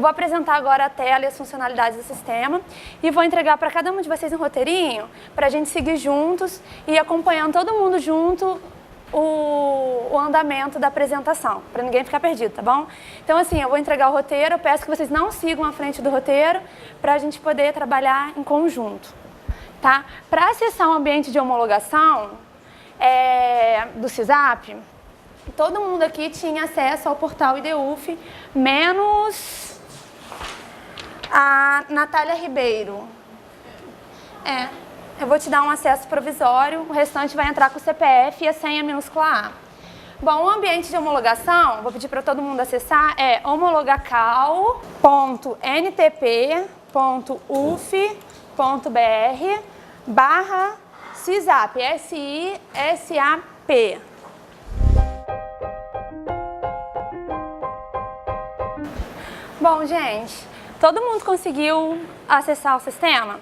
vou apresentar agora a tela e as funcionalidades do sistema e vou entregar para cada um de vocês um roteirinho para a gente seguir juntos e acompanhando todo mundo junto o andamento da apresentação, para ninguém ficar perdido, tá bom? Então, assim, eu vou entregar o roteiro, eu peço que vocês não sigam à frente do roteiro para a gente poder trabalhar em conjunto, tá? Para acessar o ambiente de homologação do CISAP, todo mundo aqui tinha acesso ao portal IDUF, menos a Natália Ribeiro. Eu vou te dar um acesso provisório, o restante vai entrar com o CPF e a senha minúscula A. Bom, o ambiente de homologação, vou pedir para todo mundo acessar, é homologacal.ntp.uf.br/CISAP, S-I-S-A-P. Bom, gente, todo mundo conseguiu acessar o sistema?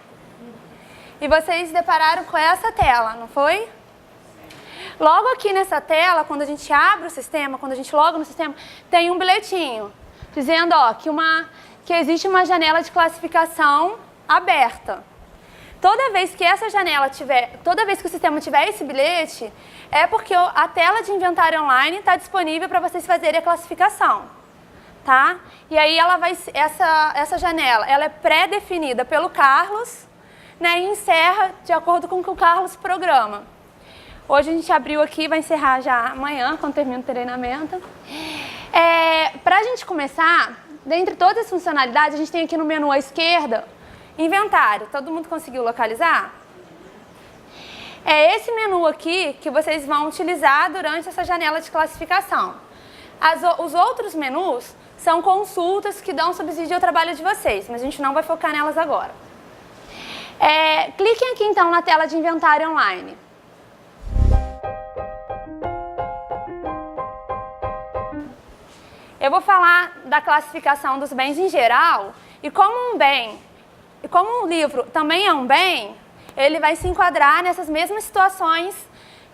E vocês se depararam com essa tela, não foi? Logo aqui nessa tela, quando a gente abre o sistema, quando a gente loga no sistema, tem um bilhetinho dizendo que existe uma janela de classificação aberta. Toda vez que essa janela toda vez que o sistema tiver esse bilhete, é porque a tela de inventário online está disponível para vocês fazerem a classificação, tá? E aí essa janela, ela é pré-definida pelo Carlos, né, e encerra de acordo com o que o Carlos programa. Hoje a gente abriu aqui, vai encerrar já amanhã, quando termina o treinamento. Para a gente começar, dentre todas as funcionalidades, a gente tem aqui no menu à esquerda, inventário. Todo mundo conseguiu localizar? É esse menu aqui que vocês vão utilizar durante essa janela de classificação. Os outros menus são consultas que dão subsídio ao trabalho de vocês, mas a gente não vai focar nelas agora. Cliquem aqui então na tela de inventário online. Eu vou falar da classificação dos bens em geral e como um livro também é um bem, ele vai se enquadrar nessas mesmas situações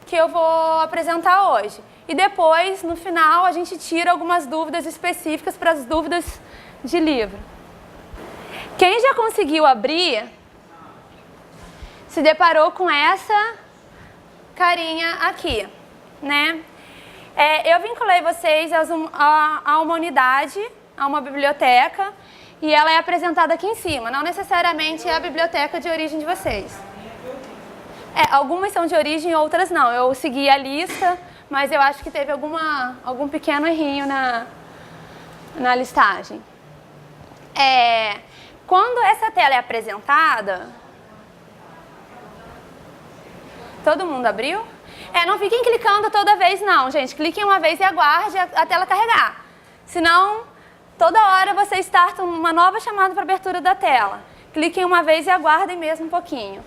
que eu vou apresentar hoje. E depois, no final, a gente tira algumas dúvidas específicas para as dúvidas de livro. Quem já conseguiu abrir se deparou com essa carinha aqui, né? Eu vinculei vocês a uma unidade, a uma biblioteca, e ela é apresentada aqui em cima. Não necessariamente é a biblioteca de origem de vocês. Algumas são de origem, outras não. Eu segui a lista, mas eu acho que teve algum pequeno errinho na listagem. Quando essa tela é apresentada, todo mundo abriu? Não fiquem clicando toda vez não, gente. Cliquem uma vez e aguarde a tela carregar. Senão, toda hora vocês startam uma nova chamada para abertura da tela. Cliquem uma vez e aguardem mesmo um pouquinho.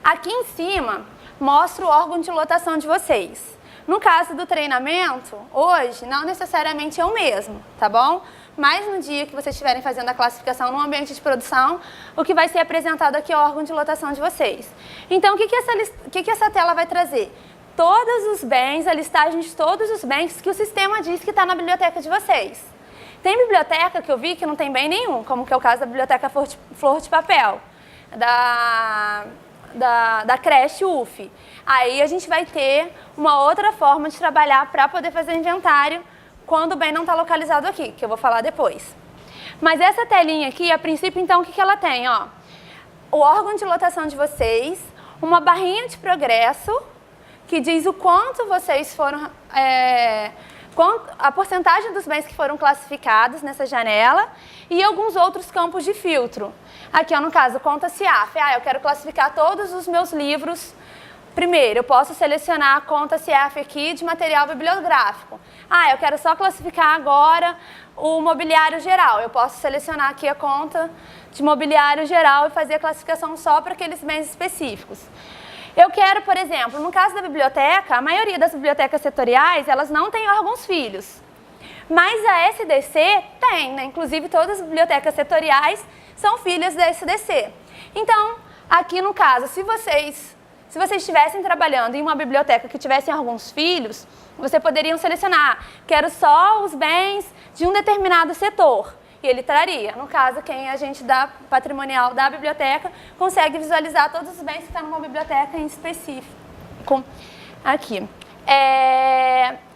Aqui em cima, mostra o órgão de lotação de vocês. No caso do treinamento, hoje, não necessariamente é o mesmo, tá bom? Mas no dia que vocês estiverem fazendo a classificação no ambiente de produção, o que vai ser apresentado aqui é o órgão de lotação de vocês. Então, o que essa tela vai trazer? Todos os bens, a listagem de todos os bens que o sistema diz que está na biblioteca de vocês. Tem biblioteca que eu vi que não tem bem nenhum, como que é o caso da biblioteca Flor de Papel, da creche UF. Aí a gente vai ter uma outra forma de trabalhar para poder fazer inventário quando o bem não está localizado aqui, que eu vou falar depois. Mas essa telinha aqui, a princípio, então, o que ela tem? O órgão de lotação de vocês, uma barrinha de progresso, que diz o quanto vocês foram, a porcentagem dos bens que foram classificados nessa janela e alguns outros campos de filtro. Aqui, no caso, conta CIAF. Eu quero classificar todos os meus livros. Primeiro, eu posso selecionar a conta CIAF aqui de material bibliográfico. Eu quero só classificar agora o mobiliário geral. Eu posso selecionar aqui a conta de mobiliário geral e fazer a classificação só para aqueles bens específicos. Eu quero, por exemplo, no caso da biblioteca, a maioria das bibliotecas setoriais, elas não têm órgãos filhos. Mas a SDC tem, né? Inclusive todas as bibliotecas setoriais são filhas da SDC. Então, aqui no caso, se vocês estivessem trabalhando em uma biblioteca que tivessem alguns filhos, vocês poderiam selecionar, quero só os bens de um determinado setor. e ele traria. No caso, quem é agente patrimonial da biblioteca consegue visualizar todos os bens que estão numa biblioteca em específico. Aqui.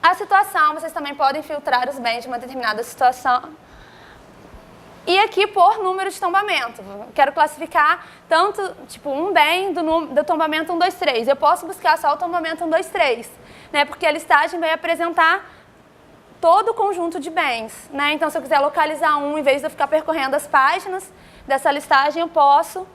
A situação, vocês também podem filtrar os bens de uma determinada situação. E aqui por número de tombamento. Quero classificar tanto, tipo, um bem do tombamento 1, 2, 3. Eu posso buscar só o tombamento 1, 2, 3, né? Porque a listagem vai apresentar todo o conjunto de bens, né? Então, se eu quiser localizar um, em vez de eu ficar percorrendo as páginas dessa listagem, eu posso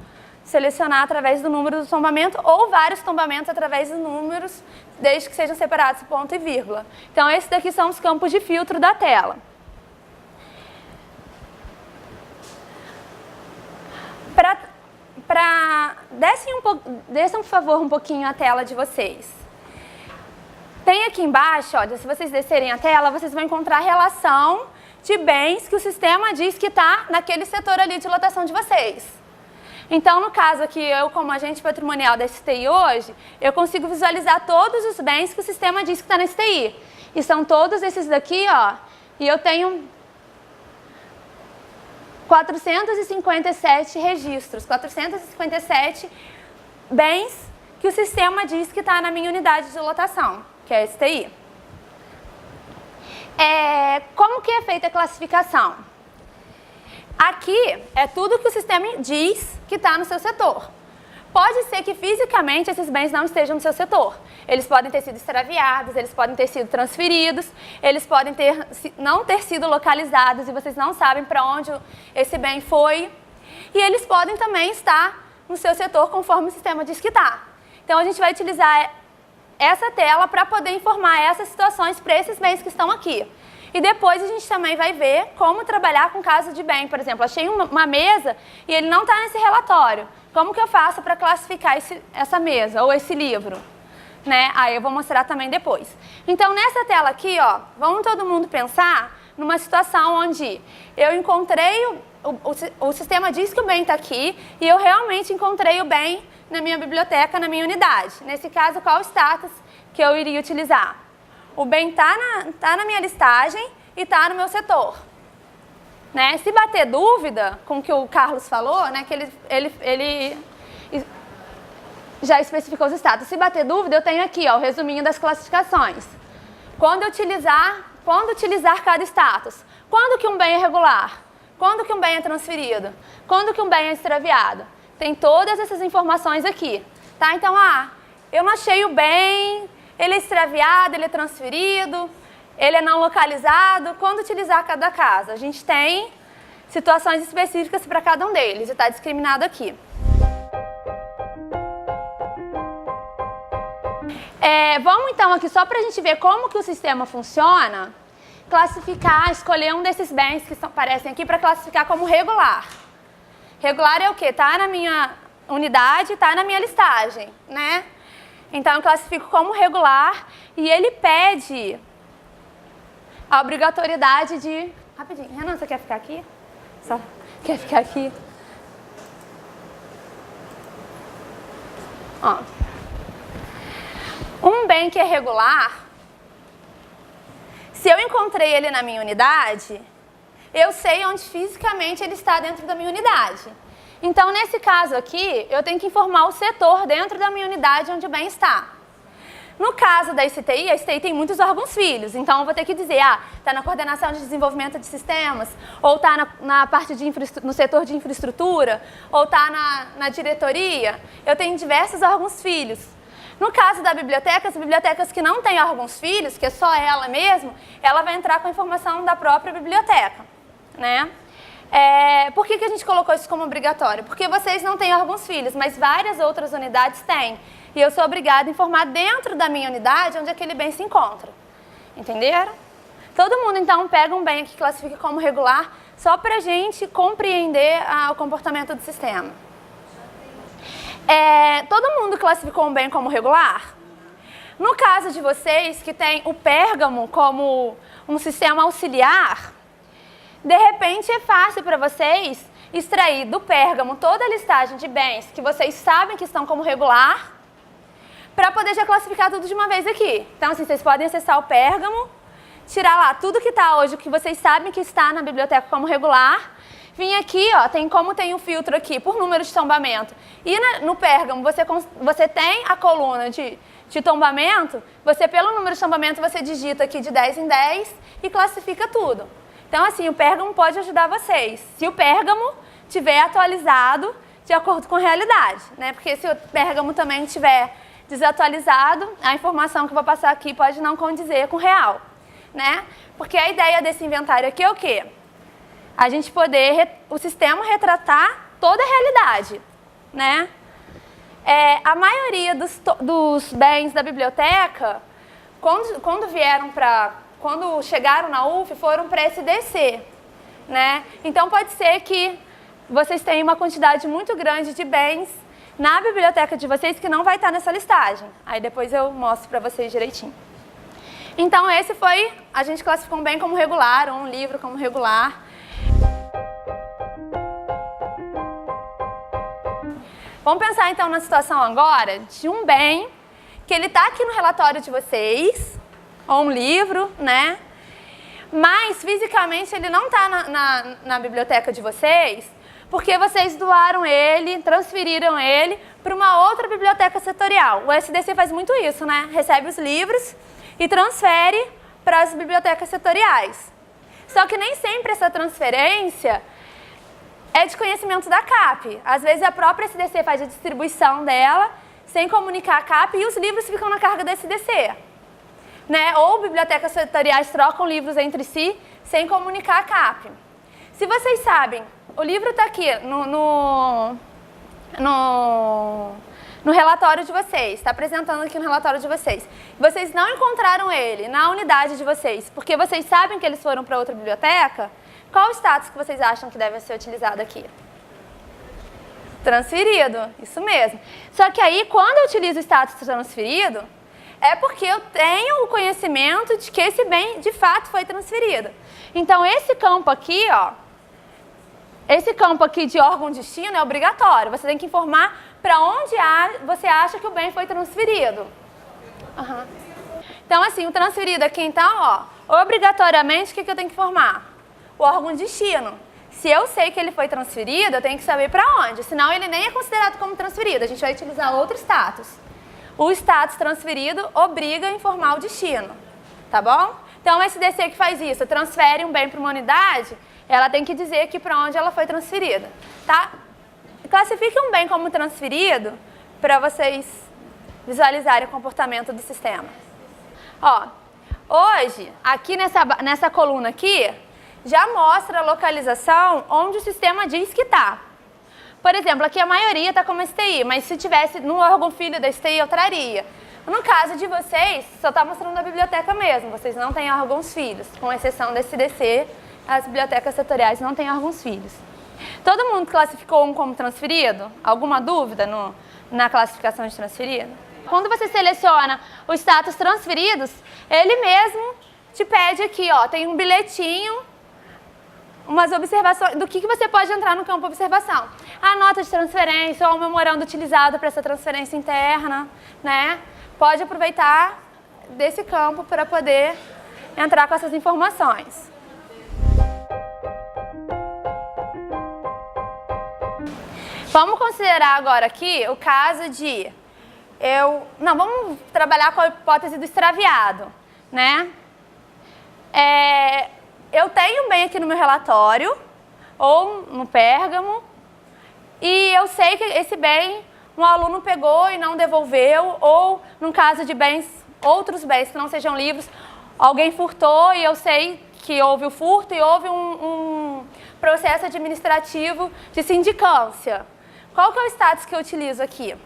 selecionar através do número do tombamento ou vários tombamentos através dos números, desde que sejam separados por ponto e vírgula. Então, esses daqui são os campos de filtro da tela. Desçam, por favor, um pouquinho a tela de vocês. Tem aqui embaixo, olha, se vocês descerem a tela, vocês vão encontrar a relação de bens que o sistema diz que está naquele setor ali de lotação de vocês. Então, no caso aqui, eu como agente patrimonial da STI hoje, eu consigo visualizar todos os bens que o sistema diz que está na STI. E são todos esses daqui, ó, e eu tenho 457 registros, 457 bens que o sistema diz que está na minha unidade de lotação, que é a STI. Como que é feita a classificação? Aqui é tudo que o sistema diz que está no seu setor. Pode ser que fisicamente esses bens não estejam no seu setor. Eles podem ter sido extraviados, eles podem ter sido transferidos, eles podem não ter sido localizados e vocês não sabem para onde esse bem foi. E eles podem também estar no seu setor conforme o sistema diz que está. Então, a gente vai utilizar essa tela para poder informar essas situações para esses bens que estão aqui. E depois a gente também vai ver como trabalhar com caso de bem. Por exemplo, achei uma mesa e ele não está nesse relatório. Como que eu faço para classificar essa mesa ou esse livro? Né? Aí eu vou mostrar também depois. Então, nessa tela aqui, ó, vamos todo mundo pensar numa situação onde eu encontrei, o sistema diz que o bem está aqui e eu realmente encontrei o bem na minha biblioteca, na minha unidade. Nesse caso, qual o status que eu iria utilizar? O bem tá na minha listagem e está no meu setor. Né? Se bater dúvida com o que o Carlos falou, né, que ele já especificou os status. Se bater dúvida, eu tenho aqui ó, o resuminho das classificações. Quando utilizar cada status? Quando que um bem é regular? Quando que um bem é transferido? Quando que um bem é extraviado? Tem todas essas informações aqui. Tá? Então, eu não achei o bem, ele é extraviado, ele é transferido, ele é não localizado. Quando utilizar cada caso? A gente tem situações específicas para cada um deles e está discriminado aqui. Vamos então aqui só para a gente ver como que o sistema funciona, classificar, escolher um desses bens que aparecem aqui para classificar como regular. Regular é o quê? Está na minha unidade, está na minha listagem, né? Então eu classifico como regular e ele pede a obrigatoriedade de... Rapidinho, Renan, você quer ficar aqui? Só quer ficar aqui? Ó. Um bem que é regular, se eu encontrei ele na minha unidade, eu sei onde fisicamente ele está dentro da minha unidade. Então, nesse caso aqui, eu tenho que informar o setor dentro da minha unidade onde o bem está. No caso da STI, a STI tem muitos órgãos filhos, então eu vou ter que dizer, está na coordenação de desenvolvimento de sistemas, ou está na parte no setor de infraestrutura, ou está na diretoria. Eu tenho diversos órgãos filhos. No caso da biblioteca, as bibliotecas que não têm órgãos filhos, que é só ela mesmo, ela vai entrar com a informação da própria biblioteca, né? Por que a gente colocou isso como obrigatório? Porque vocês não têm órgãos filhos, mas várias outras unidades têm. E eu sou obrigada a informar dentro da minha unidade onde aquele bem se encontra. Entenderam? Todo mundo, então, pega um bem que classifica como regular, só para a gente compreender o comportamento do sistema. Todo mundo classificou um bem como regular? No caso de vocês, que tem o Pérgamo como um sistema auxiliar, de repente é fácil para vocês extrair do Pérgamo toda a listagem de bens que vocês sabem que estão como regular, para poder já classificar tudo de uma vez aqui. Então, assim, vocês podem acessar o Pérgamo, tirar lá tudo que está hoje, que vocês sabem que está na biblioteca como regular. Vim aqui, ó, tem um filtro aqui por número de tombamento. E no Pérgamo, você tem a coluna de tombamento, você pelo número de tombamento, você digita aqui de 10 em 10 e classifica tudo. Então, assim, o Pérgamo pode ajudar vocês. Se o Pérgamo tiver atualizado de acordo com a realidade, né? Porque se o Pérgamo também tiver desatualizado, a informação que eu vou passar aqui pode não condizer com o real, né? Porque a ideia desse inventário aqui é o quê? A gente poder, o sistema retratar toda a realidade, né? A maioria dos bens da biblioteca, quando chegaram na UF, foram para SDC, né? Então pode ser que vocês tenham uma quantidade muito grande de bens na biblioteca de vocês que não vai estar nessa listagem. Aí depois eu mostro para vocês direitinho. Então a gente classificou um bem como regular, ou um livro como regular. Vamos pensar então na situação agora de um bem que ele está aqui no relatório de vocês, ou um livro, né? Mas fisicamente ele não está na biblioteca de vocês, porque vocês doaram ele, transferiram ele para uma outra biblioteca setorial. O SDC faz muito isso, né? Recebe os livros e transfere para as bibliotecas setoriais. Só que nem sempre essa transferência é de conhecimento da CAP. Às vezes a própria SDC faz a distribuição dela sem comunicar a CAP e os livros ficam na carga da SDC. Né? Ou bibliotecas setoriais trocam livros entre si sem comunicar a CAP. Se vocês sabem, o livro está aqui no relatório de vocês, está apresentando aqui no relatório de vocês. Vocês não encontraram ele na unidade de vocês, porque vocês sabem que eles foram para outra biblioteca. Qual o status que vocês acham que deve ser utilizado aqui? Transferido, isso mesmo. Só que aí, quando eu utilizo o status transferido, é porque eu tenho o conhecimento de que esse bem, de fato, foi transferido. Então, esse campo aqui, ó, esse campo aqui de órgão-destino é obrigatório. Você tem que informar para onde você acha que o bem foi transferido. Uhum. Então, assim, o transferido aqui, então, ó, obrigatoriamente, o que eu tenho que informar? O órgão-destino. Se eu sei que ele foi transferido, eu tenho que saber para onde, senão ele nem é considerado como transferido. A gente vai utilizar outro status. O status transferido obriga a informar o destino, tá bom? Então, o SDC que faz isso, transfere um bem para uma unidade, ela tem que dizer aqui para onde ela foi transferida, tá? Classifique um bem como transferido para vocês visualizarem o comportamento do sistema. Ó, hoje, aqui nessa coluna aqui, já mostra a localização onde o sistema diz que está. Por exemplo, aqui a maioria está como STI, mas se tivesse no órgão filho da STI, eu traria. No caso de vocês, só está mostrando a biblioteca mesmo, vocês não têm órgãos filhos, com exceção da SDC, as bibliotecas setoriais não têm órgãos filhos. Todo mundo classificou um como transferido? Alguma dúvida na classificação de transferido? Quando você seleciona o status transferidos, ele mesmo te pede aqui, ó, tem um bilhetinho, umas observações do que você pode entrar no campo observação. A nota de transferência ou o memorando utilizado para essa transferência interna, né? Pode aproveitar desse campo para poder entrar com essas informações. Vamos considerar agora aqui o caso de vamos trabalhar com a hipótese do extraviado, né? Eu tenho um bem aqui no meu relatório, ou no Pérgamo, e eu sei que esse bem um aluno pegou e não devolveu, ou no caso de outros bens que não sejam livros, alguém furtou e eu sei que houve o furto e houve um processo administrativo de sindicância. Qual que é o status que eu utilizo aqui?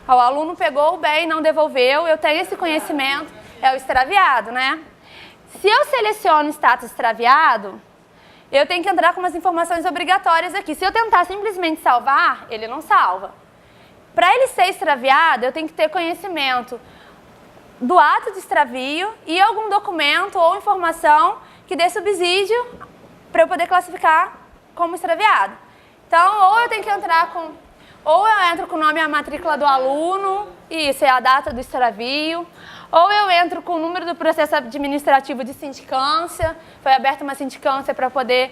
O aluno pegou o bem, não devolveu, eu tenho esse conhecimento, é o extraviado, né? Se eu seleciono o status extraviado, eu tenho que entrar com umas informações obrigatórias aqui. Se eu tentar simplesmente salvar, ele não salva. Para ele ser extraviado, eu tenho que ter conhecimento do ato de extravio e algum documento ou informação que dê subsídio para eu poder classificar como extraviado. Então, ou eu tenho que entrar ou eu entro com o nome e a matrícula do aluno, isso é a data do extravio, Ou eu entro com o número do processo administrativo de sindicância, foi aberta uma sindicância para poder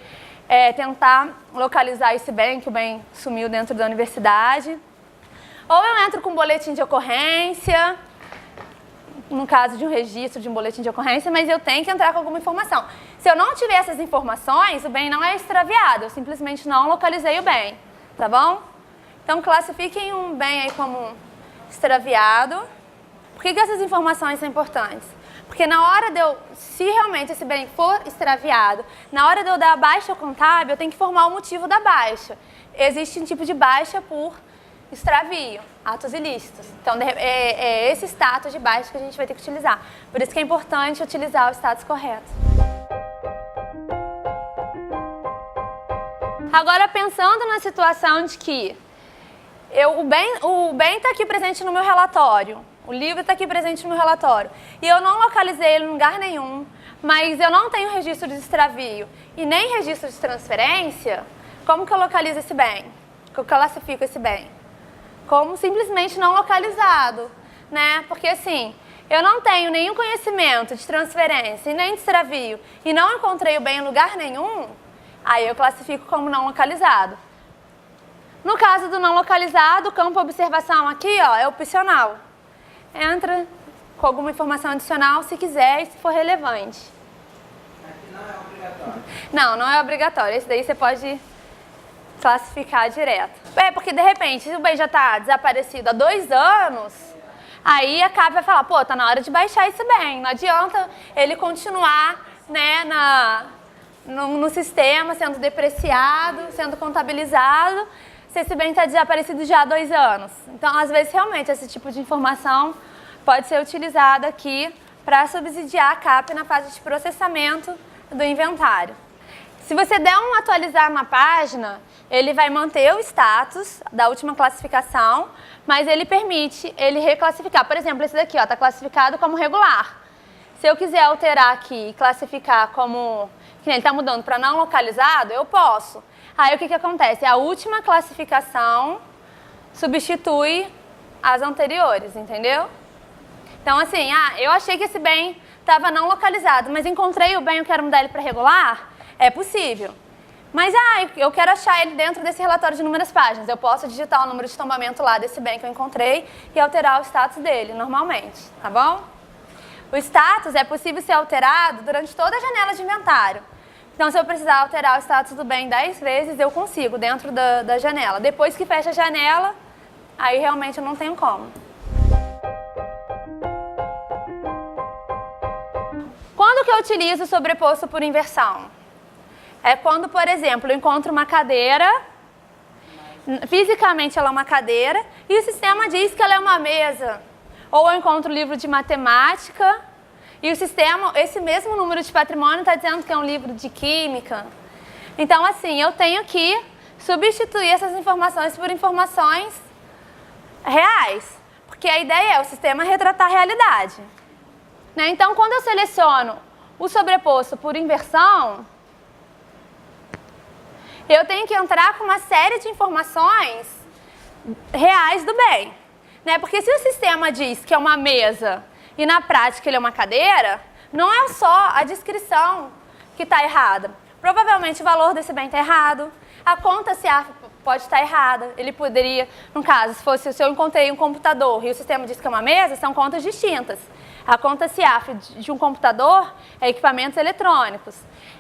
tentar localizar esse bem, que o bem sumiu dentro da universidade. Ou eu entro com um boletim de ocorrência, no caso de um registro de um boletim de ocorrência, mas eu tenho que entrar com alguma informação. Se eu não tiver essas informações, o bem não é extraviado, eu simplesmente não localizei o bem, tá bom? Então, classifiquem um bem aí como extraviado. Por que essas informações são importantes? Porque na hora de eu, se realmente esse bem for extraviado, na hora de eu dar a baixa contábil, eu tenho que informar o motivo da baixa. Existe um tipo de baixa por extravio, atos ilícitos. Então, é esse status de baixa que a gente vai ter que utilizar. Por isso que é importante utilizar o status correto. Agora, pensando na situação de que o bem está aqui presente no meu relatório, o livro está aqui presente no meu relatório, e eu não localizei ele em lugar nenhum, mas eu não tenho registro de extravio e nem registro de transferência, como que eu localizo esse bem? Que eu classifico esse bem? Como simplesmente não localizado, né? Porque assim, eu não tenho nenhum conhecimento de transferência e nem de extravio e não encontrei o bem em lugar nenhum, aí eu classifico como não localizado. No caso do não localizado, o campo observação aqui, ó, é opcional. Entra com alguma informação adicional se quiser e se for relevante. Aqui não é obrigatório. Não é obrigatório. Esse daí você pode classificar direto. Porque de repente, se o bem já está desaparecido há 2 anos, aí a CAP vai falar, pô, tá na hora de baixar esse bem. Não adianta ele continuar, né, no sistema, sendo depreciado, sendo contabilizado, se esse bem está desaparecido já há 2 anos. Então, às vezes, realmente, esse tipo de informação pode ser utilizada aqui para subsidiar a CAP na fase de processamento do inventário. Se você der um atualizar na página, ele vai manter o status da última classificação, mas ele permite ele reclassificar. Por exemplo, esse daqui está classificado como regular. Se eu quiser alterar aqui e classificar como, que ele está mudando para não localizado, eu posso. Aí o que acontece? A última classificação substitui as anteriores, entendeu? Então assim, eu achei que esse bem estava não localizado, mas encontrei o bem e eu quero mudar ele para regular, é possível. Mas eu quero achar ele dentro desse relatório de inúmeras páginas. Eu posso digitar o número de tombamento lá desse bem que eu encontrei e alterar o status dele normalmente, tá bom? O status é possível ser alterado durante toda a janela de inventário. Então, se eu precisar alterar o status do bem 10 vezes, eu consigo dentro da janela. Depois que fecha a janela, aí realmente eu não tenho como. Quando que eu utilizo o sobreposto por inversão? É quando, por exemplo, eu encontro uma cadeira, fisicamente ela é uma cadeira, e o sistema diz que ela é uma mesa. Ou eu encontro um livro de matemática, e o sistema, esse mesmo número de patrimônio está dizendo que é um livro de química. Então, assim, eu tenho que substituir essas informações por informações reais. Porque a ideia é o sistema retratar a realidade. Né? Então, quando eu seleciono o sobreposto por inversão, eu tenho que entrar com uma série de informações reais do bem. Né? Porque se o sistema diz que é uma mesa e na prática ele é uma cadeira, não é só a descrição que está errada. Provavelmente o valor desse bem está errado, a conta CIAF pode estar errada. Ele poderia, no caso, se eu encontrei um computador e o sistema diz que é uma mesa, são contas distintas. A conta CIAF de um computador é equipamentos eletrônicos.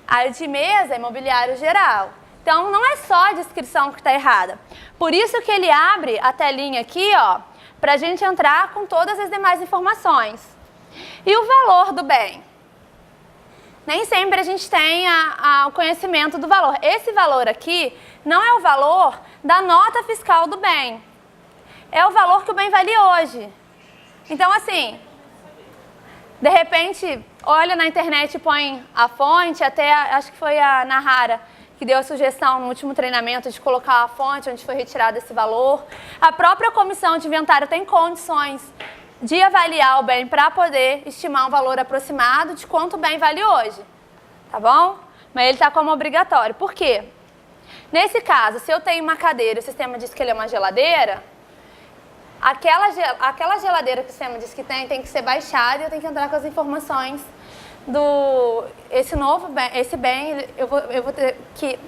A de mesa é imobiliário geral. Então, não é só a descrição que está errada. Por isso que ele abre a telinha aqui, ó, para a gente entrar com todas as demais informações. E o valor do bem? Nem sempre a gente tem o conhecimento do valor. Esse valor aqui não é o valor da nota fiscal do bem. É o valor que o bem vale hoje. Então, assim, de repente, olha na internet e põe a fonte, até acho que foi a Nahara que deu a sugestão no último treinamento de colocar a fonte onde foi retirado esse valor. A própria comissão de inventário tem condições de avaliar o bem para poder estimar um valor aproximado de quanto o bem vale hoje, tá bom? Mas ele está como obrigatório. Por quê? Nesse caso, se eu tenho uma cadeira e o sistema diz que ele é uma geladeira, aquela geladeira que o sistema diz que tem que ser baixada e eu tenho que entrar com as informações esse bem, eu vou ter que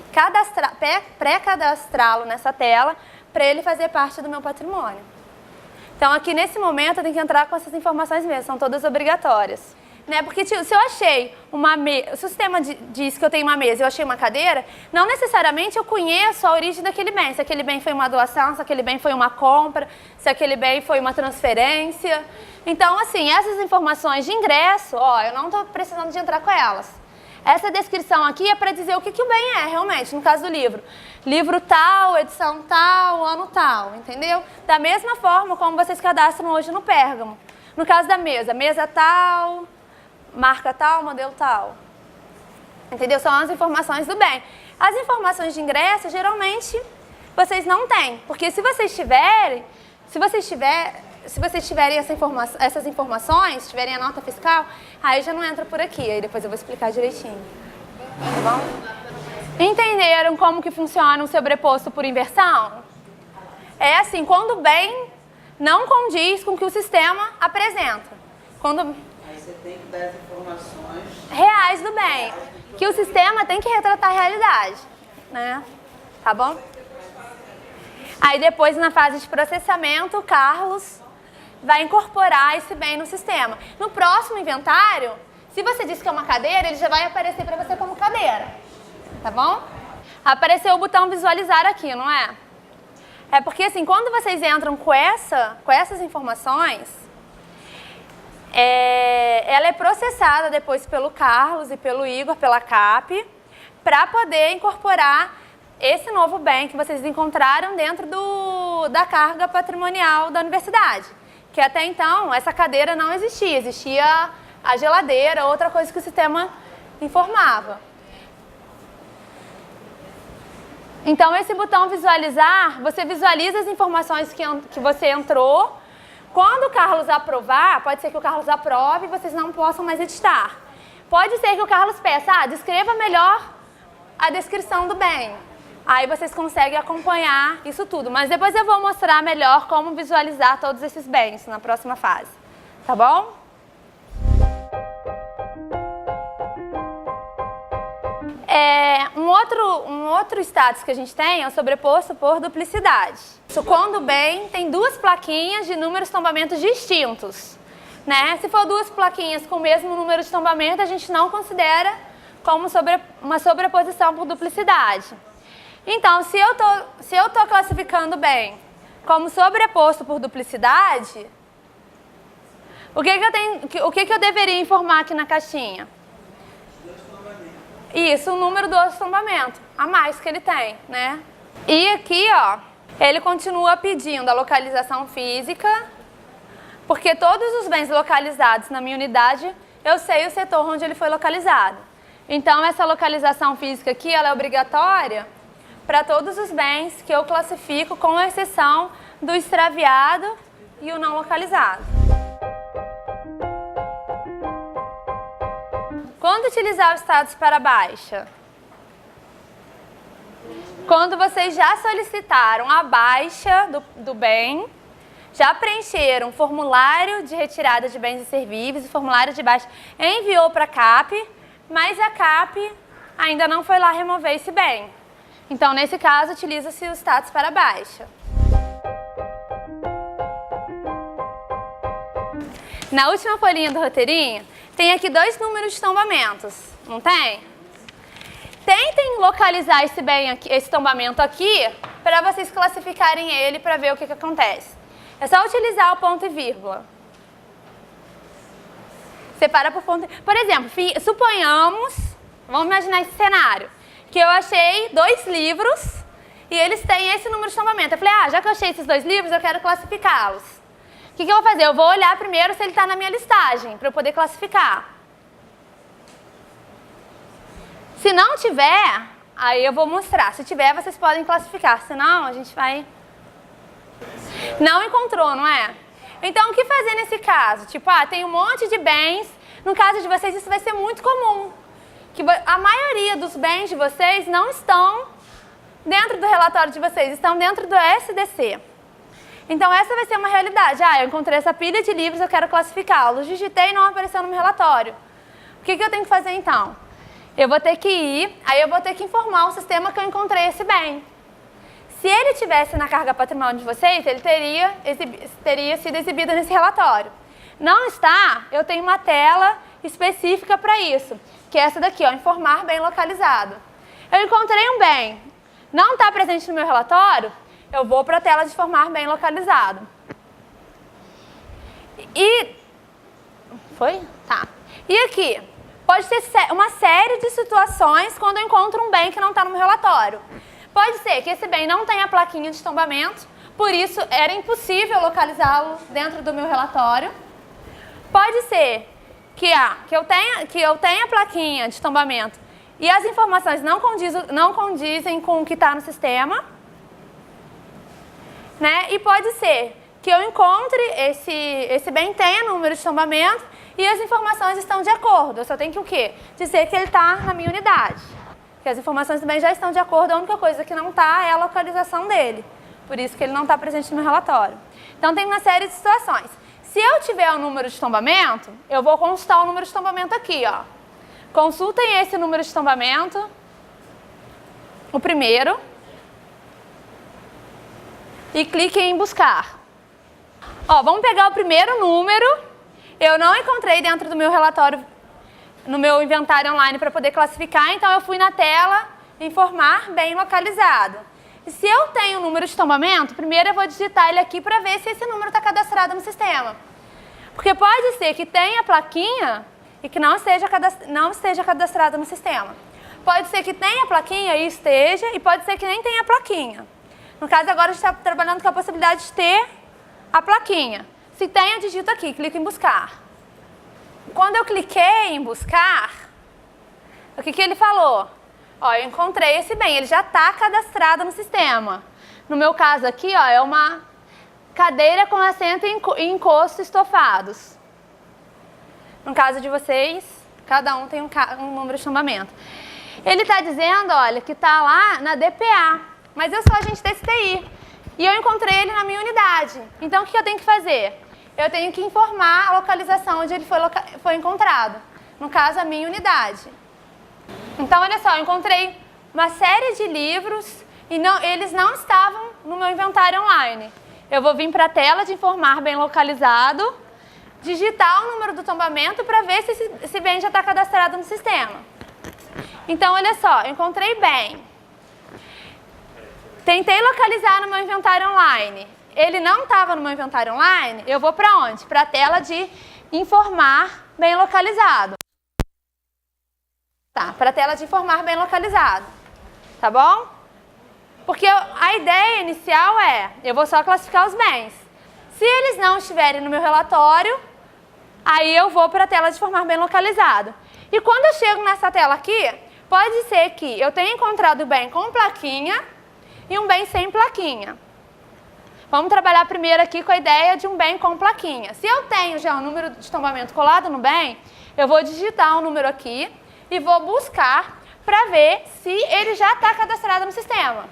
pré-cadastrá-lo nessa tela para ele fazer parte do meu patrimônio. Então aqui nesse momento eu tenho que entrar com essas informações mesmo, são todas obrigatórias. Né? Porque se eu achei se o sistema diz que eu tenho uma mesa e eu achei uma cadeira, não necessariamente eu conheço a origem daquele bem. Se aquele bem foi uma doação, se aquele bem foi uma compra, se aquele bem foi uma transferência. Então, assim, essas informações de ingresso, ó, eu não estou precisando de entrar com elas. Essa descrição aqui é para dizer o que o bem é, realmente, no caso do livro. Livro tal, edição tal, ano tal, entendeu? Da mesma forma como vocês cadastram hoje no Pérgamo. No caso da mesa, mesa tal, marca tal, modelo tal. Entendeu? São as informações do bem. As informações de ingresso, geralmente, vocês não têm. Porque se vocês tiverem essas informações, tiverem a nota fiscal, aí já não entra por aqui. Aí depois eu vou explicar direitinho. Tá bom? Entenderam como que funciona o sobreposto por inversão? É assim, quando o bem não condiz com o que o sistema apresenta. Aí você tem que dar as informações reais do bem, que o sistema tem que retratar a realidade, né? Tá bom? Aí depois, na fase de processamento, o Carlos vai incorporar esse bem no sistema. No próximo inventário, se você disse que é uma cadeira, ele já vai aparecer para você como cadeira, tá bom? Apareceu o botão visualizar aqui, não é? É porque assim, quando vocês entram com essas informações, ela é processada depois pelo Carlos e pelo Igor, pela CAP, para poder incorporar esse novo bem que vocês encontraram dentro da carga patrimonial da universidade. Que até então, essa cadeira não existia, existia a geladeira, outra coisa que o sistema informava. Então, esse botão visualizar, você visualiza as informações que você entrou. Quando o Carlos aprovar, pode ser que o Carlos aprove e vocês não possam mais editar. Pode ser que o Carlos peça, descreva melhor a descrição do bem. Aí vocês conseguem acompanhar isso tudo. Mas depois eu vou mostrar melhor como visualizar todos esses bens na próxima fase. Tá bom? Um outro status que a gente tem é o sobreposto por duplicidade. Isso quando o bem tem duas plaquinhas de números de tombamentos distintos. Né? Se for duas plaquinhas com o mesmo número de tombamento, a gente não considera como uma sobreposição por duplicidade. Então, se eu tô classificando bem como sobreposto por duplicidade, o que eu deveria informar aqui na caixinha? Isso, o número do tombamento, a mais que ele tem, né? E aqui, ó, ele continua pedindo a localização física, porque todos os bens localizados na minha unidade, eu sei o setor onde ele foi localizado. Então, essa localização física aqui, ela é obrigatória para todos os bens que eu classifico, com exceção do extraviado e o não localizado. Quando utilizar o status para baixa? Quando vocês já solicitaram a baixa do bem, já preencheram o formulário de retirada de bens inservíveis, o formulário de baixa enviou para a CAP, mas a CAP ainda não foi lá remover esse bem. Então, nesse caso, utiliza-se o status para baixa. Na última folhinha do roteirinho, tem aqui 2 números de tombamentos, não tem? Tentem localizar esse bem aqui, esse tombamento aqui, para vocês classificarem ele para ver o que acontece. É só utilizar o ponto e vírgula. Separa por ponto. Por exemplo, suponhamos, vamos imaginar esse cenário, que eu achei 2 livros e eles têm esse número de tombamento. Eu falei, já que eu achei esses 2 livros, eu quero classificá-los. O que eu vou fazer? Eu vou olhar primeiro se ele está na minha listagem, para eu poder classificar. Se não tiver, aí eu vou mostrar. Se tiver, vocês podem classificar. Se não, a gente vai... Não encontrou, não é? Então, o que fazer nesse caso? Tipo, tem um monte de bens. No caso de vocês, isso vai ser muito comum. Que a maioria dos bens de vocês não estão dentro do relatório de vocês, estão dentro do SDC. Então essa vai ser uma realidade. Ah, eu encontrei essa pilha de livros, eu quero classificá-los. Digitei e não apareceu no meu relatório. O que eu tenho que fazer então? Eu vou ter que ir, aí eu vou ter que informar o sistema que eu encontrei esse bem. Se ele estivesse na carga patrimonial de vocês, ele teria sido exibido nesse relatório. Não está, eu tenho uma tela específica para isso, que é essa daqui, ó, informar bem localizado. Eu encontrei um bem, não está presente no meu relatório, eu vou para a tela de informar bem localizado. Foi? Tá. E aqui, pode ter uma série de situações quando eu encontro um bem que não está no meu relatório. Pode ser que esse bem não tenha plaquinha de tombamento, por isso era impossível localizá-lo dentro do meu relatório. Pode ser que eu tenha plaquinha de tombamento e as informações não condizem com o que está no sistema. Né? E pode ser que eu encontre esse bem tenha número de tombamento e as informações estão de acordo. Eu só tenho que o quê? Dizer que ele está na minha unidade. Que as informações do bem já estão de acordo, a única coisa que não está é a localização dele. Por isso que ele não está presente no meu relatório. Então tem uma série de situações. Se eu tiver o número de tombamento, eu vou consultar o número de tombamento aqui, ó. Consultem esse número de tombamento, o primeiro, e cliquem em buscar. Ó, vamos pegar o primeiro número. Eu não encontrei dentro do meu relatório, no meu inventário online para poder classificar, então eu fui na tela informar bem localizado. E se eu tenho o número de tombamento, primeiro eu vou digitar ele aqui para ver se esse número está cadastrado no sistema. Porque pode ser que tenha plaquinha e que não esteja cadastrado no sistema. Pode ser que tenha plaquinha e esteja, e pode ser que nem tenha plaquinha. No caso, agora a gente está trabalhando com a possibilidade de ter a plaquinha. Se tem, eu digito aqui, clico em buscar. Quando eu cliquei em buscar, o que ele falou? Ó, eu encontrei esse bem, ele já está cadastrado no sistema. No meu caso aqui, ó, é uma cadeira com assento e encosto estofados. No caso de vocês, cada um tem um número de tombamento. Ele está dizendo, olha, que está lá na DPA, mas eu sou agente desse TI. E eu encontrei ele na minha unidade. Então, o que eu tenho que fazer? Eu tenho que informar a localização onde ele foi encontrado. No caso, a minha unidade. Então, olha só, eu encontrei uma série de livros e eles não estavam no meu inventário online. Eu vou vir para a tela de informar bem localizado, digitar o número do tombamento para ver se esse bem já está cadastrado no sistema. Então, olha só, eu encontrei bem. Tentei localizar no meu inventário online. Ele não estava no meu inventário online, eu vou para onde? Para a tela de informar bem localizado. Tá, para a tela de informar bem localizado. Tá bom? Porque a ideia inicial é, eu vou só classificar os bens. Se eles não estiverem no meu relatório, aí eu vou para a tela de informar bem localizado. E quando eu chego nessa tela aqui, pode ser que eu tenha encontrado o bem com plaquinha e um bem sem plaquinha. Vamos trabalhar primeiro aqui com a ideia de um bem com plaquinha. Se eu tenho já o número de tombamento colado no bem, eu vou digitar um número aqui e vou buscar para ver se ele já está cadastrado no sistema.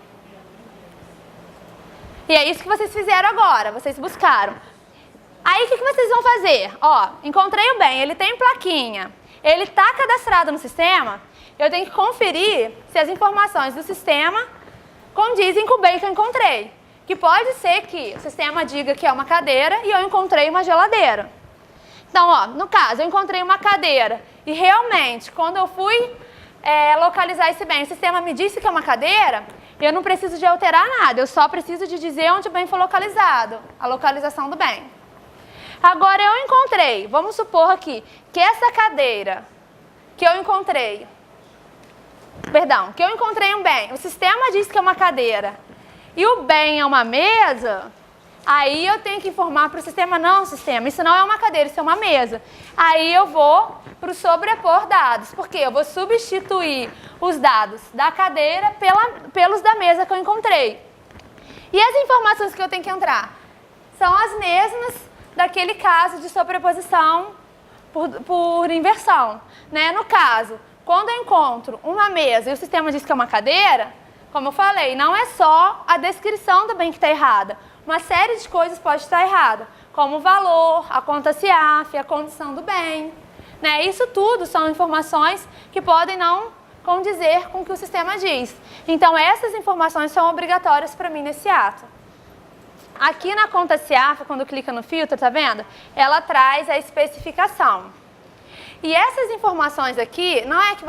E é isso que vocês fizeram agora, vocês buscaram. Aí o que vocês vão fazer? Ó, encontrei o bem, ele tem plaquinha, ele está cadastrado no sistema, eu tenho que conferir se as informações do sistema condizem com o bem que eu encontrei. Que pode ser que o sistema diga que é uma cadeira e eu encontrei uma geladeira. Então, ó, no caso, eu encontrei uma cadeira e realmente, quando eu fui localizar esse bem, o sistema me disse que é uma cadeira, eu não preciso de alterar nada, eu só preciso de dizer onde o bem foi localizado, a localização do bem. Agora, eu encontrei, vamos supor aqui, que essa cadeira que eu encontrei, que eu encontrei um bem, o sistema diz que é uma cadeira, e o bem é uma mesa, aí eu tenho que informar para o sistema, não, sistema, isso não é uma cadeira, isso é uma mesa. Aí eu vou para o sobrepor dados, porque eu vou substituir os dados da cadeira pelos da mesa que eu encontrei. E as informações que eu tenho que entrar? São as mesmas daquele caso de sobreposição por inversão. Né? No caso, quando eu encontro uma mesa e o sistema diz que é uma cadeira, como eu falei, não é só a descrição do bem que está errada. uma série de coisas pode estar errada, como o valor, a conta CIAF, a condição do bem. Né? Isso tudo são informações que podem não condizer com o que o sistema diz. Então, essas informações são obrigatórias para mim nesse ato. Aqui na conta CIAF, quando clica no filtro, tá vendo? Ela traz a especificação. E essas informações aqui, não é que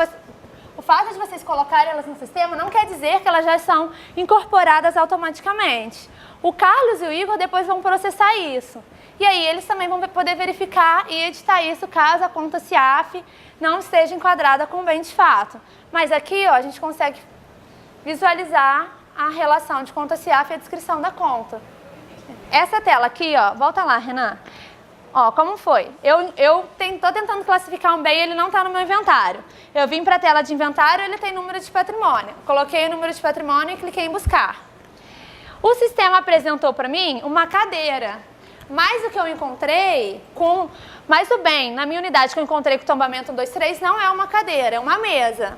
o fato de vocês colocarem elas no sistema não quer dizer que elas já são incorporadas automaticamente. O Carlos e o Igor depois vão processar isso. E aí eles também vão poder verificar e editar isso caso a conta CIAF não esteja enquadrada com o bem de fato. Mas aqui, ó, a gente consegue visualizar a relação de conta CIAF e a descrição da conta. Essa tela aqui, ó, volta lá, Renan. Ó, como foi? Eu tô tentando classificar um bem e ele não está no meu inventário. Eu vim para a tela de inventário, ele tem número de patrimônio. Coloquei o número de patrimônio e cliquei em buscar. O sistema apresentou para mim uma cadeira. Mas o que eu encontrei mas o bem, na minha unidade que eu encontrei com o tombamento 123, não é uma cadeira, é uma mesa.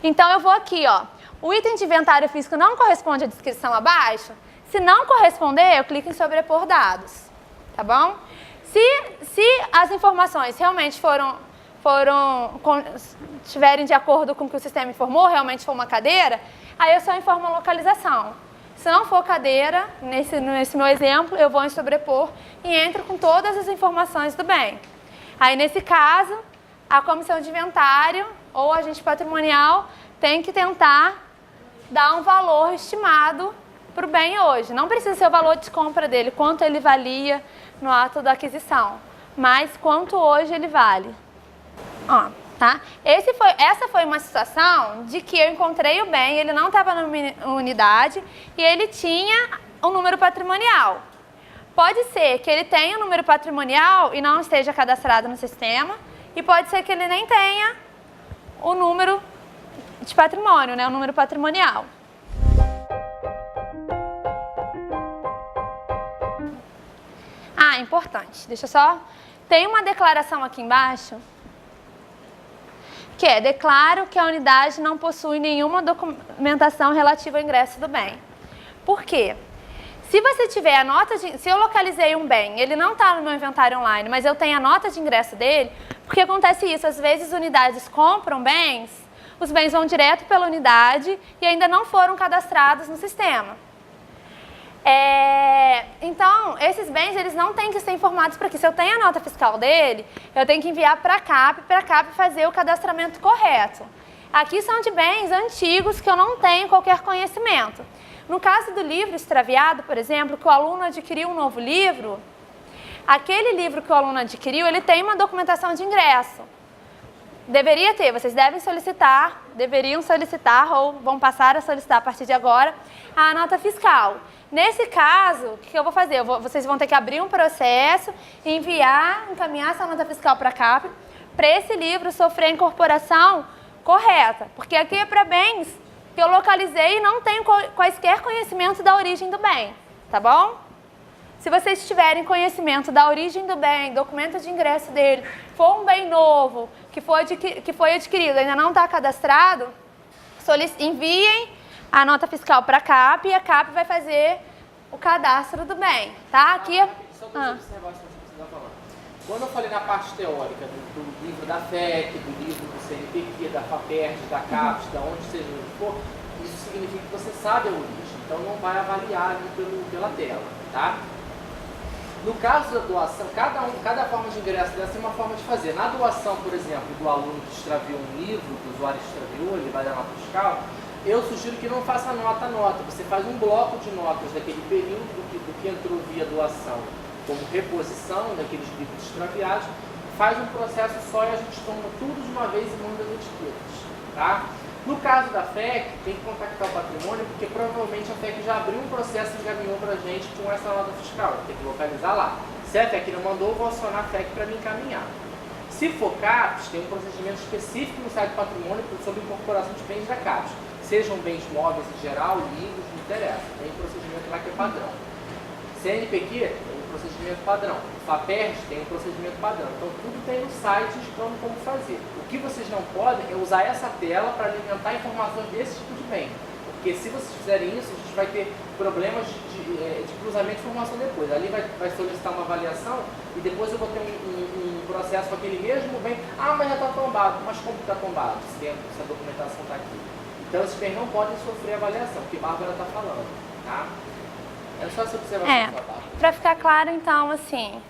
Então eu vou aqui, ó. O item de inventário físico não corresponde à descrição abaixo? Se não corresponder, eu clico em sobrepor dados. Tá bom? Se as informações realmente estiverem de acordo com o que o sistema informou, realmente for uma cadeira, aí eu só informo a localização. Se não for cadeira, nesse meu exemplo, eu vou em sobrepor e entro com todas as informações do bem. Aí, nesse caso, a comissão de inventário ou agente patrimonial tem que tentar dar um valor estimado para o bem hoje. Não precisa ser o valor de compra dele, quanto ele valia no ato da aquisição, mas quanto hoje ele vale. Ó, tá? Essa foi uma situação de que eu encontrei o bem, ele não estava na unidade e ele tinha um número patrimonial. Pode ser que ele tenha um número patrimonial e não esteja cadastrado no sistema, e pode ser que ele nem tenha o número de patrimônio, né? O número patrimonial. Ah, importante. Deixa eu só... Tem uma declaração aqui embaixo que é: declaro que a unidade não possui nenhuma documentação relativa ao ingresso do bem. Por quê? Se você tiver a nota de... Se eu localizei um bem, ele não está no meu inventário online, mas eu tenho a nota de ingresso dele, porque acontece isso, às vezes unidades compram bens, os bens vão direto pela unidade e ainda não foram cadastrados no sistema. Então, esses bens, eles não têm que ser informados para aqui. Se eu tenho a nota fiscal dele, eu tenho que enviar para a CAP fazer o cadastramento correto. Aqui são de bens antigos que eu não tenho qualquer conhecimento. No caso do livro extraviado, por exemplo, que o aluno adquiriu um novo livro, aquele livro que o aluno adquiriu, ele tem uma documentação de ingresso. Deveria ter, vocês deveriam solicitar ou vão passar a solicitar a partir de agora a nota fiscal. Nesse caso, o que eu vou fazer? Vocês vão ter que abrir um processo, encaminhar essa nota fiscal para a CAP, para esse livro sofrer a incorporação correta. Porque aqui é para bens que eu localizei e não tenho quaisquer conhecimento da origem do bem, tá bom? Se vocês tiverem conhecimento da origem do bem, documento de ingresso dele, for um bem novo, que foi adquirido, ainda não está cadastrado, enviem a nota fiscal para a CAP e a CAP vai fazer o cadastro do bem, tá? Aqui... Só duas observações que você está falando. Quando eu falei na parte teórica do livro da FEC, do livro do CNPq, da FAPERJ, da CAPES, da onde seja for, isso significa que você sabe a origem, então não vai avaliar ali pela tela, tá? No caso da doação, cada forma de ingresso dessa é uma forma de fazer. Na doação, por exemplo, do aluno que extraviou um livro, que o usuário extraviou, ele vai dar nota fiscal, eu sugiro que não faça nota a nota. Você faz um bloco de notas daquele período do que entrou via doação, como reposição daqueles livros extraviados, faz um processo só e a gente toma tudo de uma vez e manda as etiquetas, tá? No caso da FEC, tem que contactar o patrimônio, porque provavelmente a FEC já abriu um processo e encaminhou para a gente com essa nota fiscal. Tem que localizar lá. Se a FEC não mandou, eu vou acionar a FEC para me encaminhar. Se for CAPES, tem um procedimento específico no site do patrimônio sobre incorporação de bens da CAPES. Sejam bens móveis em geral, livros, não interessa. Tem um procedimento lá que é padrão. CNPq tem um procedimento padrão. FAPERJ tem um procedimento padrão. Então tudo tem no site explicando como fazer. O que vocês não podem é usar essa tela para alimentar informações desse tipo de bem. Porque se vocês fizerem isso, a gente vai ter problemas de cruzamento de informação depois. Ali vai solicitar uma avaliação e depois eu vou ter um processo com aquele mesmo bem. Ah, mas já está tombado. Mas como está tombado? Se a documentação está aqui. Então esses bens não podem sofrer avaliação, que a Bárbara está falando. Tá? É só essa observação, Bárbara. Para ficar claro, então, assim,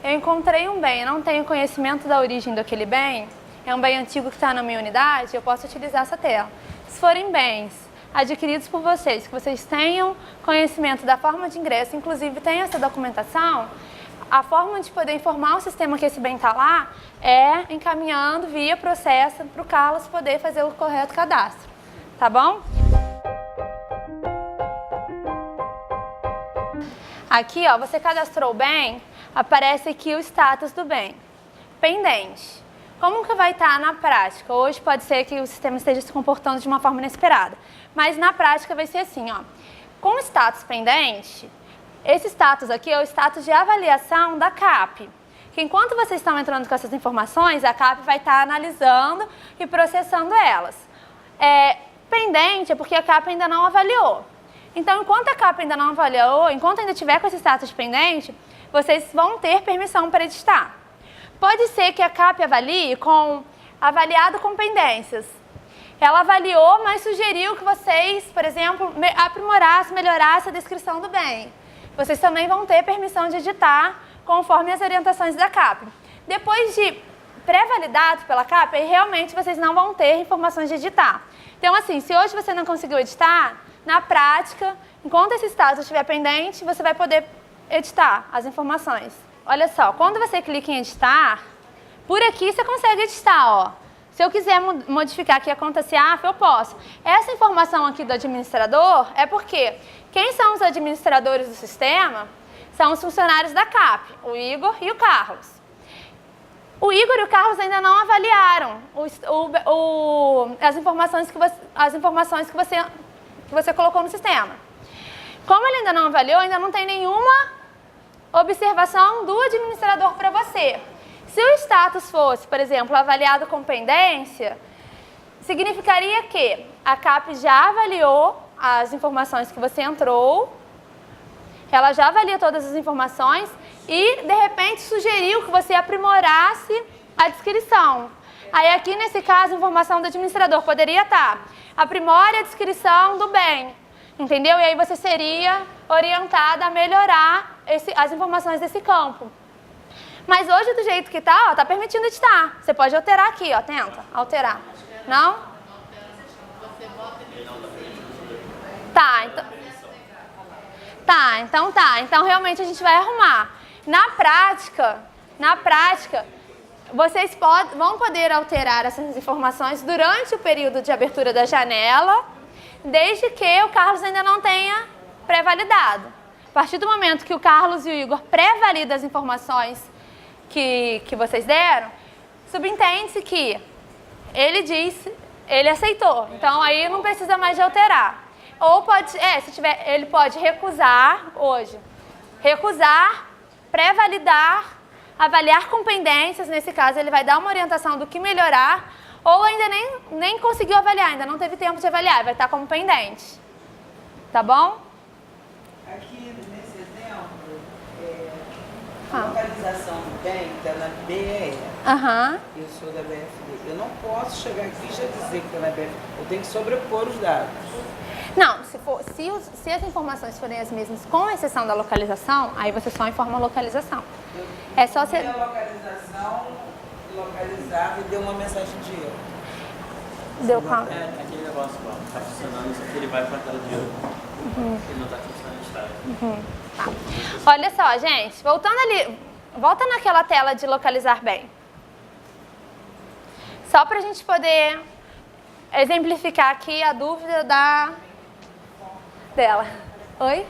eu encontrei um bem, eu não tenho conhecimento da origem daquele bem, é um bem antigo que está na minha unidade, eu posso utilizar essa tela. Se forem bens adquiridos por vocês, que vocês tenham conhecimento da forma de ingresso, inclusive tenham essa documentação, a forma de poder informar o sistema que esse bem está lá é encaminhando via processo para o Carlos poder fazer o correto cadastro, tá bom? Aqui, ó, você cadastrou o bem, aparece aqui o status do bem, pendente. Como que vai estar na prática? Hoje pode ser que o sistema esteja se comportando de uma forma inesperada, mas na prática vai ser assim, ó. Com o status pendente, esse status aqui é o status de avaliação da CAP, que enquanto vocês estão entrando com essas informações, a CAP vai estar analisando e processando elas. Pendente é porque a CAP ainda não avaliou. Então, enquanto a CAP ainda não avaliou, enquanto ainda tiver com esse status pendente, vocês vão ter permissão para editar. Pode ser que a CAP avalie avaliado com pendências. Ela avaliou, mas sugeriu que vocês, por exemplo, aprimorassem, melhorassem a descrição do bem. Vocês também vão ter permissão de editar conforme as orientações da CAP. Depois de pré-validado pela CAP, aí realmente vocês não vão ter informações de editar. Então, assim, se hoje você não conseguiu editar, na prática, enquanto esse status estiver pendente, você vai poder editar as informações. Olha só, quando você clica em editar, por aqui você consegue editar, ó. Se eu quiser modificar aqui a conta CIAF, eu posso. Essa informação aqui do administrador é porque quem são os administradores do sistema são os funcionários da CAP, o Igor e o Carlos. O Igor e o Carlos ainda não avaliaram as informações que você colocou no sistema. Como ele ainda não avaliou, ainda não tem nenhuma observação do administrador para você. Se o status fosse, por exemplo, avaliado com pendência, significaria que a CAP já avaliou as informações que você entrou, ela já avalia todas as informações e, de repente, sugeriu que você aprimorasse a descrição. Aí, aqui, nesse caso, a informação do administrador poderia estar: aprimore a descrição do bem, entendeu? E aí você seria orientada a melhorar as informações desse campo. Mas hoje, do jeito que tá, ó, tá permitindo editar. Você pode alterar aqui, ó, tenta alterar. Não? Então realmente a gente vai arrumar. Na prática, vocês vão poder alterar essas informações durante o período de abertura da janela, desde que o Carlos ainda não tenha pré-validado. A partir do momento que o Carlos e o Igor pré-validam as informações que vocês deram, subentende-se que ele aceitou. Então aí não precisa mais de alterar. Ou ele pode recusar hoje. Recusar, pré-validar, avaliar com pendências, nesse caso ele vai dar uma orientação do que melhorar, ou ainda nem conseguiu avaliar, ainda não teve tempo de avaliar, vai estar como pendente. Tá bom? Aqui nesse exemplo, a localização do bem está na BR. Eu sou da BFD. Eu não posso chegar aqui e já dizer que está na BFD. Eu tenho que sobrepor os dados. Não, se as informações forem as mesmas, com exceção da localização, aí você só informa a localização. É só você... a localização, localizar e deu uma mensagem de erro. Deu qual? Aquele negócio lá, tá funcionando, isso aqui ele vai para a tela de erro. Ele não está funcionando, está. Tá. Olha só, gente, voltando ali, volta naquela tela de localizar bem. Só para a gente poder exemplificar aqui a dúvida dela. Oi?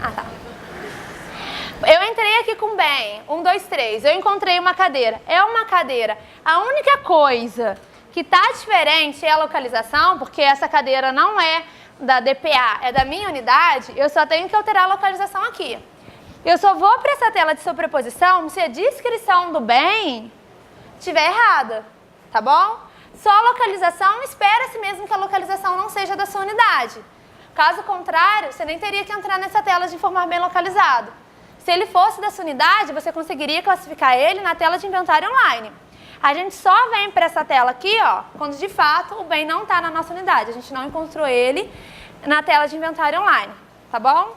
Ah, tá. Eu entrei aqui com bem, 1, 2, 3, eu encontrei uma cadeira. É uma cadeira. A única coisa que está diferente é a localização, porque essa cadeira não é da DPA, é da minha unidade, eu só tenho que alterar a localização aqui. Eu só vou para essa tela de sobreposição se a descrição do bem estiver errada, tá bom? Só a localização, espera-se mesmo que a localização não seja da sua unidade. Caso contrário, você nem teria que entrar nessa tela de informar bem localizado. Se ele fosse da sua unidade, você conseguiria classificar ele na tela de inventário online. A gente só vem para essa tela aqui, ó, quando de fato o bem não está na nossa unidade. A gente não encontrou ele na tela de inventário online, tá bom?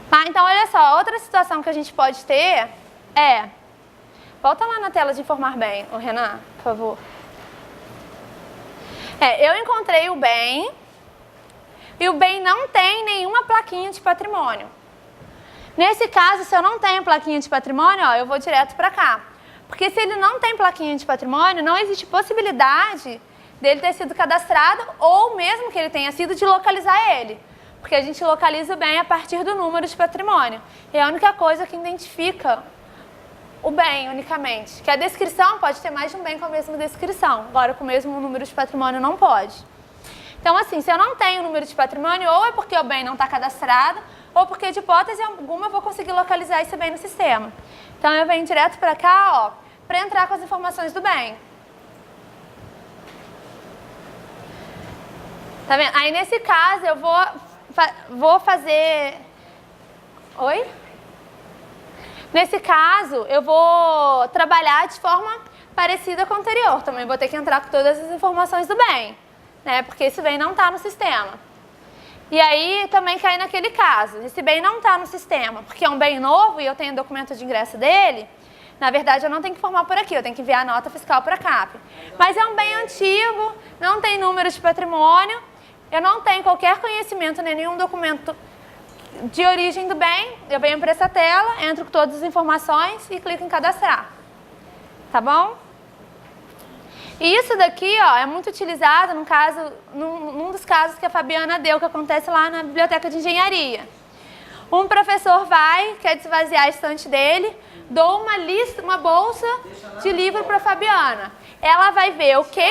Tá, então olha só, outra situação que a gente pode ter é... Volta lá na tela de informar bem, o Renan, por favor. Eu encontrei o bem e o bem não tem nenhuma plaquinha de patrimônio. Nesse caso, se eu não tenho plaquinha de patrimônio, ó, eu vou direto para cá. Porque se ele não tem plaquinha de patrimônio, não existe possibilidade dele ter sido cadastrado ou mesmo que ele tenha sido de localizar ele. Porque a gente localiza o bem a partir do número de patrimônio. E é a única coisa que identifica o bem unicamente, que a descrição pode ter mais de um bem com a mesma descrição, agora com o mesmo número de patrimônio não pode. Então assim, se eu não tenho o número de patrimônio, ou é porque o bem não está cadastrado, ou porque de hipótese alguma eu vou conseguir localizar esse bem no sistema. Então eu venho direto para cá, ó, para entrar com as informações do bem. Tá vendo? Aí nesse caso eu vou fazer... Oi? Nesse caso, eu vou trabalhar de forma parecida com a anterior. Também vou ter que entrar com todas as informações do bem, né? Porque esse bem não está no sistema. E aí também cai naquele caso. Esse bem não está no sistema, porque é um bem novo e eu tenho documento de ingresso dele. Na verdade, eu não tenho que informar por aqui, eu tenho que enviar a nota fiscal para a CAP. Mas é um bem antigo, não tem número de patrimônio, eu não tenho qualquer conhecimento, nem nenhum documento de origem do bem, eu venho para essa tela, entro com todas as informações e clico em cadastrar. Tá bom? E isso daqui, ó, é muito utilizado num dos casos que a Fabiana deu, que acontece lá na biblioteca de engenharia. Um professor quer desvaziar a estante dele, dou uma bolsa de livro para a Fabiana. Ela vai ver o que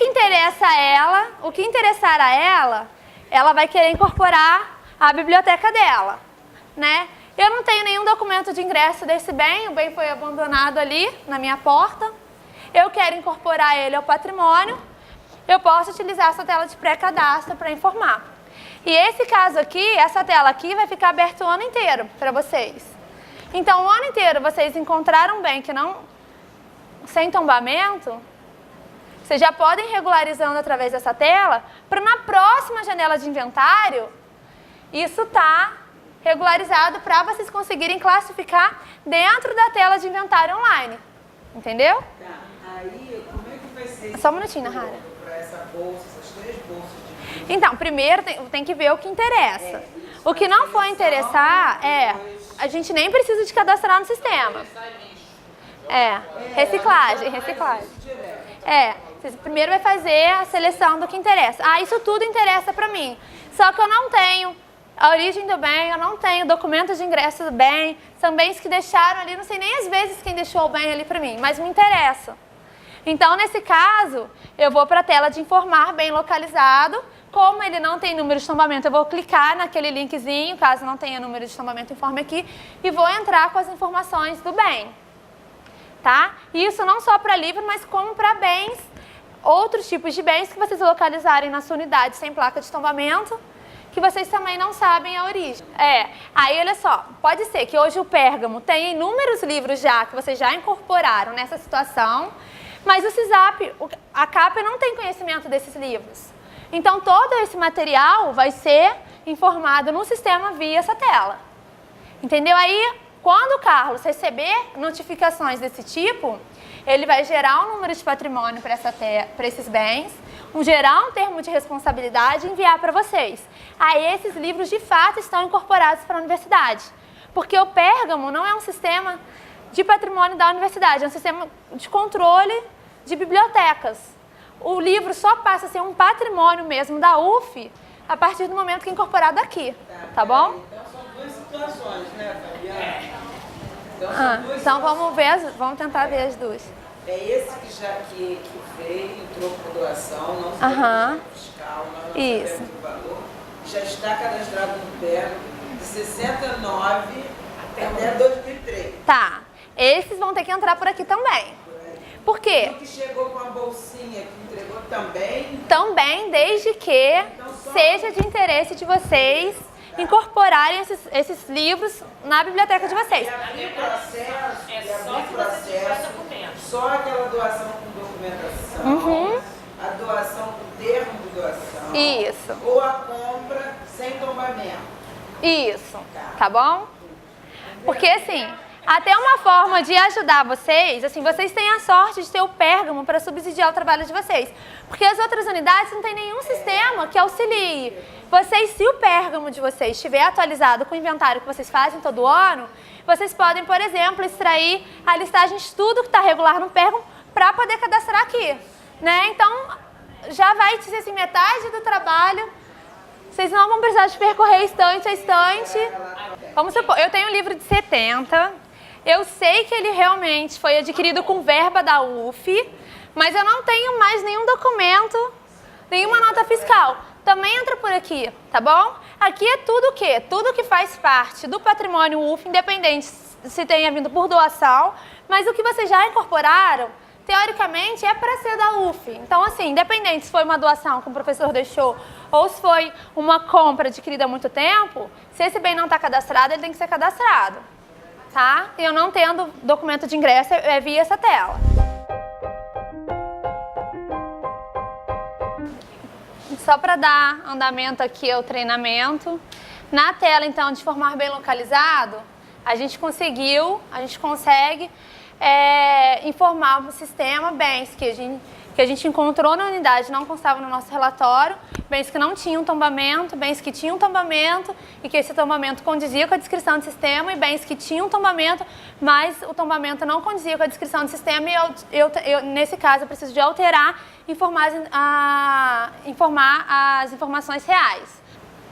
interessa a ela, o que interessar a ela vai querer incorporar à biblioteca dela, né? Eu não tenho nenhum documento de ingresso desse bem, o bem foi abandonado ali na minha porta. Eu quero incorporar ele ao patrimônio, eu posso utilizar essa tela de pré-cadastro para informar. E esse caso aqui, essa tela aqui vai ficar aberta o ano inteiro para vocês. Então, o ano inteiro vocês encontraram um bem que não, sem tombamento, vocês já podem ir regularizando através dessa tela, para na próxima janela de inventário, isso está regularizado para vocês conseguirem classificar dentro da tela de inventário online. Entendeu? Tá. Aí, como é que vai ser? Só um minutinho, Nahara. Para essa bolsa, essas 3 bolsas de livro? Então, primeiro tem que ver o que interessa. O que não for interessar, a gente nem precisa de cadastrar no sistema. Reciclagem. Você primeiro vai fazer a seleção do que interessa. Isso tudo interessa para mim. Só que eu não tenho a origem do bem, eu não tenho documento de ingresso do bem. São bens que deixaram ali, não sei nem às vezes quem deixou o bem ali para mim, mas me interessa. Então, nesse caso, eu vou para a tela de informar bem localizado. Como ele não tem número de tombamento, eu vou clicar naquele linkzinho, caso não tenha número de tombamento, informe aqui, e vou entrar com as informações do bem. Tá? Isso não só para livro, mas como para bens, outros tipos de bens que vocês localizarem na sua unidade sem placa de tombamento, que vocês também não sabem a origem. Aí olha só, pode ser que hoje o Pérgamo tenha inúmeros livros já, que vocês já incorporaram nessa situação, mas o CISAP, a CAP não tem conhecimento desses livros. Então todo esse material vai ser informado no sistema via essa tela. Entendeu? Aí, quando o Carlos receber notificações desse tipo, ele vai gerar um número de patrimônio para esses bens, gerar um termo de responsabilidade e enviar para vocês. Aí esses livros de fato estão incorporados para a universidade. Porque o Pérgamo não é um sistema de patrimônio da universidade, é um sistema de controle de bibliotecas. O livro só passa a ser um patrimônio mesmo da UF a partir do momento que é incorporado aqui. Tá bom? Então são 2 situações, né, Fabiana? Então vamos tentar ver as duas. É esse que veio, entrou por doação, não se tem fiscal, não sabemos o valor, já está cadastrado no Pérgamo de 69 até 2003. Tá. esses vão ter que entrar por aqui também. Por quê? O que chegou com a bolsinha, que entregou também? Também, desde que seja de interesse de vocês incorporarem esses livros na biblioteca de vocês. Só aquela doação com documentação, a doação com termo de doação. Isso. Ou a compra sem tombamento. Isso, tá bom? Porque assim, até uma forma de ajudar vocês, assim, vocês têm a sorte de ter o Pérgamo para subsidiar o trabalho de vocês. Porque as outras unidades não tem nenhum sistema que auxilie. Vocês, se o Pérgamo de vocês estiver atualizado com o inventário que vocês fazem todo ano, vocês podem, por exemplo, extrair a listagem de tudo que está regular no Pérgamo para poder cadastrar aqui, né? Então, já vai ser assim, metade do trabalho. Vocês não vão precisar de percorrer estante a estante. Vamos supor, eu tenho um livro de 70, eu sei que ele realmente foi adquirido com verba da UF, mas eu não tenho mais nenhum documento, nenhuma nota fiscal. Também entra por aqui, tá bom? Aqui é tudo o quê? Tudo que faz parte do patrimônio UF, independente se tenha vindo por doação, mas o que vocês já incorporaram, teoricamente, é para ser da UF. Então, assim, independente se foi uma doação que o professor deixou ou se foi uma compra adquirida há muito tempo, se esse bem não está cadastrado, ele tem que ser cadastrado, tá? E eu não tendo documento de ingresso, é via essa tela. Só para dar andamento aqui ao treinamento, na tela, então, de formar bem localizado, a gente consegue informar o sistema bens que a gente encontrou na unidade, não constava no nosso relatório, bens que não tinham tombamento, bens que tinham tombamento e que esse tombamento condizia com a descrição do sistema, e bens que tinham tombamento, mas o tombamento não condizia com a descrição do sistema, e eu nesse caso, eu preciso de alterar, informar as informações reais.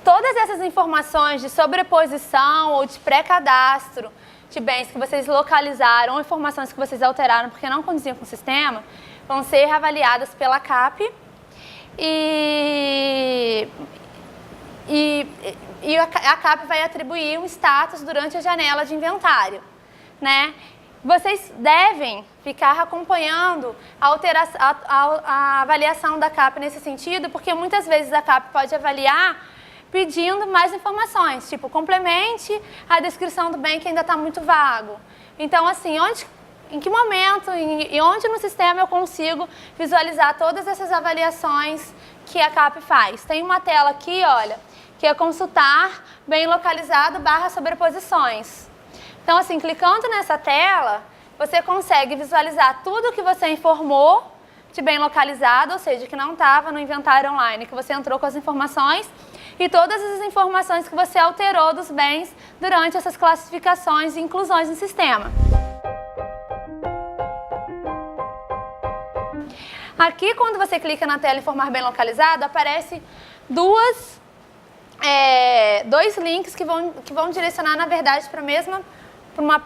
Todas essas informações de sobreposição ou de pré-cadastro de bens que vocês localizaram ou informações que vocês alteraram porque não condiziam com o sistema, vão ser avaliadas pela CAP e a CAP vai atribuir um status durante a janela de inventário, né? Vocês devem ficar acompanhando a avaliação da CAP nesse sentido, porque muitas vezes a CAP pode avaliar pedindo mais informações, tipo, complemente a descrição do bem que ainda está muito vago. Então, assim, em que momento e onde no sistema eu consigo visualizar todas essas avaliações que a CAP faz? Tem uma tela aqui, olha, que é consultar bem localizado / sobreposições. Então, assim, clicando nessa tela, você consegue visualizar tudo que você informou de bem localizado, ou seja, que não estava no inventário online, que você entrou com as informações, e todas as informações que você alterou dos bens durante essas classificações e inclusões no sistema. Aqui, quando você clica na tela Informar Bem Localizado, aparece dois links que vão direcionar, na verdade,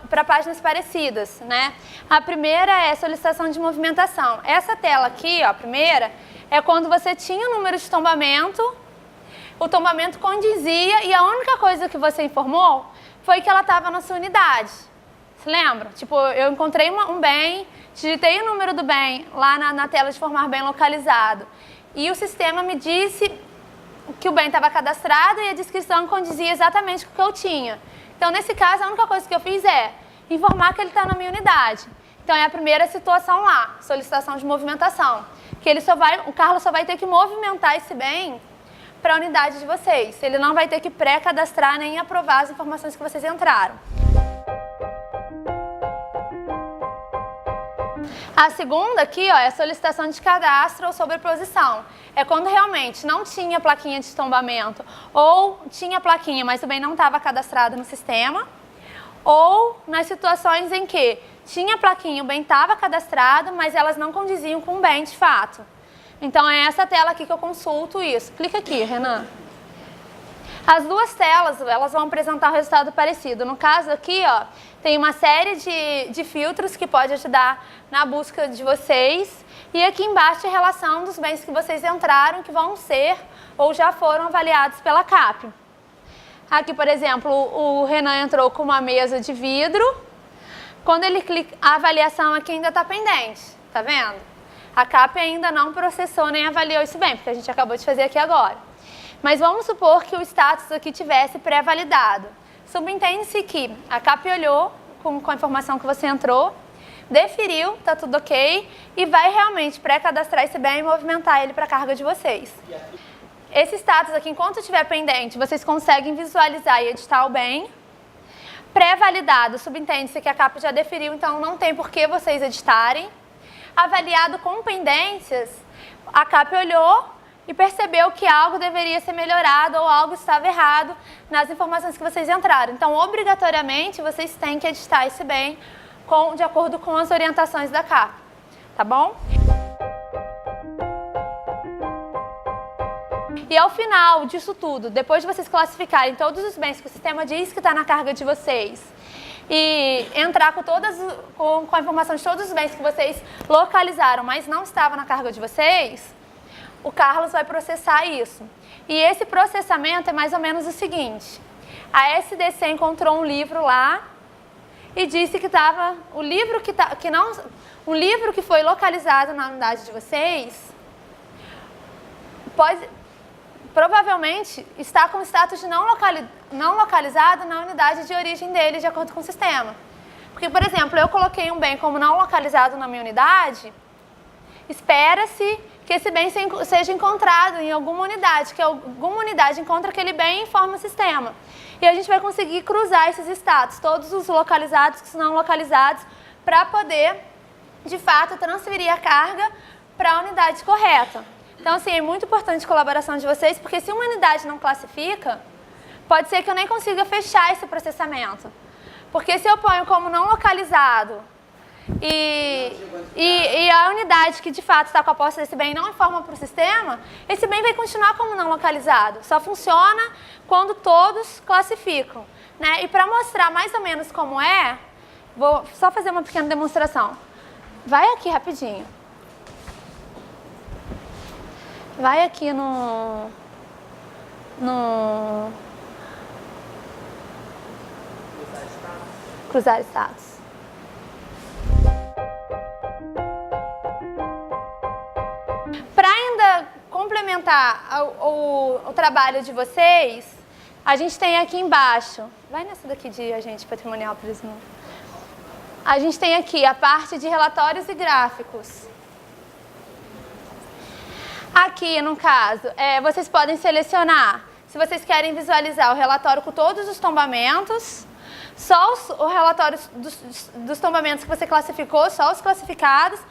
para páginas parecidas, né? A primeira é solicitação de movimentação. Essa tela aqui, ó, a primeira, é quando você tinha o número de tombamento, o tombamento condizia e a única coisa que você informou foi que ela estava na sua unidade. Se lembra? Tipo, eu encontrei um bem, digitei o número do bem lá na tela de formar bem localizado e o sistema me disse que o bem estava cadastrado e a descrição condizia exatamente com o que eu tinha. Então, nesse caso, a única coisa que eu fiz é informar que ele está na minha unidade. Então, é a primeira situação lá, solicitação de movimentação. Que o Carlos só vai ter que movimentar esse bem para a unidade de vocês. Ele não vai ter que pré-cadastrar nem aprovar as informações que vocês entraram. A segunda aqui, ó, é a solicitação de cadastro ou sobreposição. É quando realmente não tinha plaquinha de tombamento, ou tinha plaquinha, mas o bem não estava cadastrado no sistema, ou nas situações em que tinha plaquinha, o bem estava cadastrado, mas elas não condiziam com o bem de fato. Então é essa tela aqui que eu consulto isso. Clica aqui, Renan. As duas telas, elas vão apresentar um resultado parecido. No caso aqui, ó, tem uma série de filtros que pode ajudar na busca de vocês. E aqui embaixo a relação dos bens que vocês entraram, que vão ser ou já foram avaliados pela CAP. Aqui, por exemplo, o Renan entrou com uma mesa de vidro, Quando ele clica, a avaliação aqui ainda está pendente, tá vendo? A CAP ainda não processou nem avaliou isso bem, porque a gente acabou de fazer aqui agora. Mas vamos supor que o status aqui tivesse pré-validado. Subentende-se que a CAP olhou com a informação que você entrou, deferiu, tá tudo ok, e vai realmente pré-cadastrar esse bem e movimentar ele para a carga de vocês. Esse status aqui, enquanto estiver pendente, vocês conseguem visualizar e editar o bem. Pré-validado, subentende-se que a CAP já deferiu, então não tem por que vocês editarem. Avaliado com pendências, a CAP olhou e percebeu que algo deveria ser melhorado ou algo estava errado nas informações que vocês entraram. Então, obrigatoriamente, vocês têm que editar esse bem de acordo com as orientações da CAP, tá bom? E ao final disso tudo, depois de vocês classificarem todos os bens que o sistema diz que está na carga de vocês e entrar com a informação de todos os bens que vocês localizaram, mas não estava na carga de vocês, o Carlos vai processar isso. E esse processamento é mais ou menos o seguinte: a SDC encontrou um livro lá e disse que estava um livro que foi localizado na unidade de vocês provavelmente está com status de não localizado na unidade de origem dele, de acordo com o sistema. Porque, por exemplo, eu coloquei um bem como não localizado na minha unidade, espera-se que esse bem seja encontrado em alguma unidade, que alguma unidade encontra aquele bem e informa o sistema. E a gente vai conseguir cruzar esses status, todos os localizados com os não localizados, para poder, de fato, transferir a carga para a unidade correta. Então, assim, é muito importante a colaboração de vocês, porque se uma unidade não classifica, pode ser que eu nem consiga fechar esse processamento. Porque se eu ponho como não localizado e a unidade que de fato está com a posse desse bem não informa para o sistema, esse bem vai continuar como não localizado. Só funciona quando todos classificam, né? E para mostrar mais ou menos como é, vou só fazer uma pequena demonstração. Vai aqui rapidinho. Vai aqui no cruzar status. Para ainda complementar o trabalho de vocês, a gente tem aqui embaixo, vai nessa daqui de agente patrimonial, por exemplo. A gente tem aqui a parte de relatórios e gráficos. Aqui, no caso, vocês podem selecionar se vocês querem visualizar o relatório com todos os tombamentos, só o relatório dos tombamentos que você classificou, só os classificados,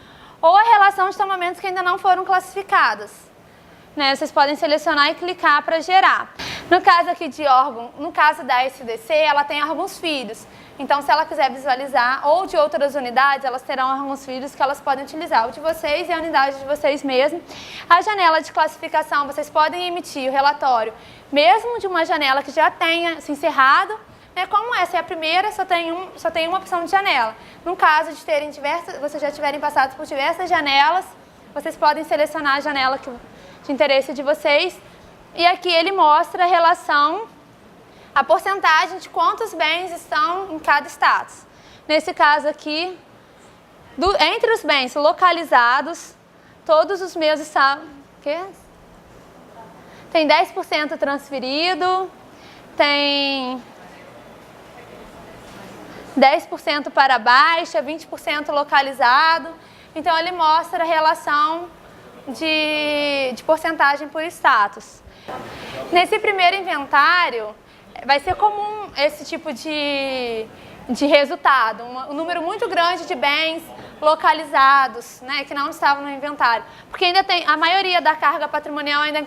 ou a relação de tombamentos que ainda não foram classificados. Né? Vocês podem selecionar e clicar para gerar. No caso aqui de órgão, no caso da SDC, ela tem órgãos filhos. Então, se ela quiser visualizar, ou de outras unidades, elas terão órgãos filhos que elas podem utilizar, o de vocês e a unidade de vocês mesmo. A janela de classificação, vocês podem emitir o relatório, mesmo de uma janela que já tenha se encerrado, né? Como essa é a primeira, só tem uma opção de janela. No caso de terem vocês já tiverem passado por diversas janelas, vocês podem selecionar a janela de interesse de vocês. E aqui ele mostra a relação, a porcentagem de quantos bens estão em cada status. Nesse caso aqui, entre os bens localizados, todos os meus estão... Tem 10% transferido, tem 10% para baixa, 20% localizado. Então, ele mostra a relação de porcentagem por status. Nesse primeiro inventário, vai ser comum esse tipo de resultado, um número muito grande de bens localizados, né, que não estavam no inventário. Porque ainda tem, a maioria da carga patrimonial ainda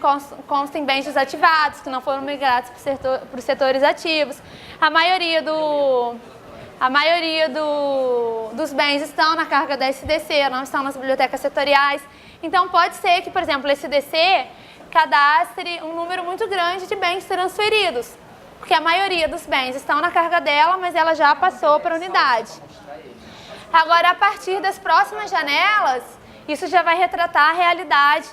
consta em bens desativados, que não foram migrados para os setores ativos. A maioria dos bens estão na carga da SDC, não estão nas bibliotecas setoriais. Então, pode ser que, por exemplo, a SDC cadastre um número muito grande de bens transferidos, porque a maioria dos bens estão na carga dela, mas ela já passou para a unidade. Agora, a partir das próximas janelas, isso já vai retratar a realidade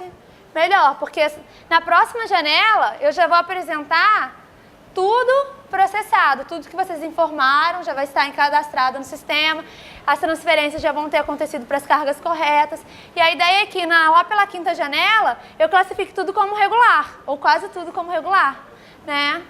melhor, porque na próxima janela eu já vou apresentar tudo processado, tudo que vocês informaram já vai estar cadastrado no sistema, as transferências já vão ter acontecido para as cargas corretas. E a ideia é que lá pela quinta janela eu classifique tudo como regular, ou quase tudo como regular, né?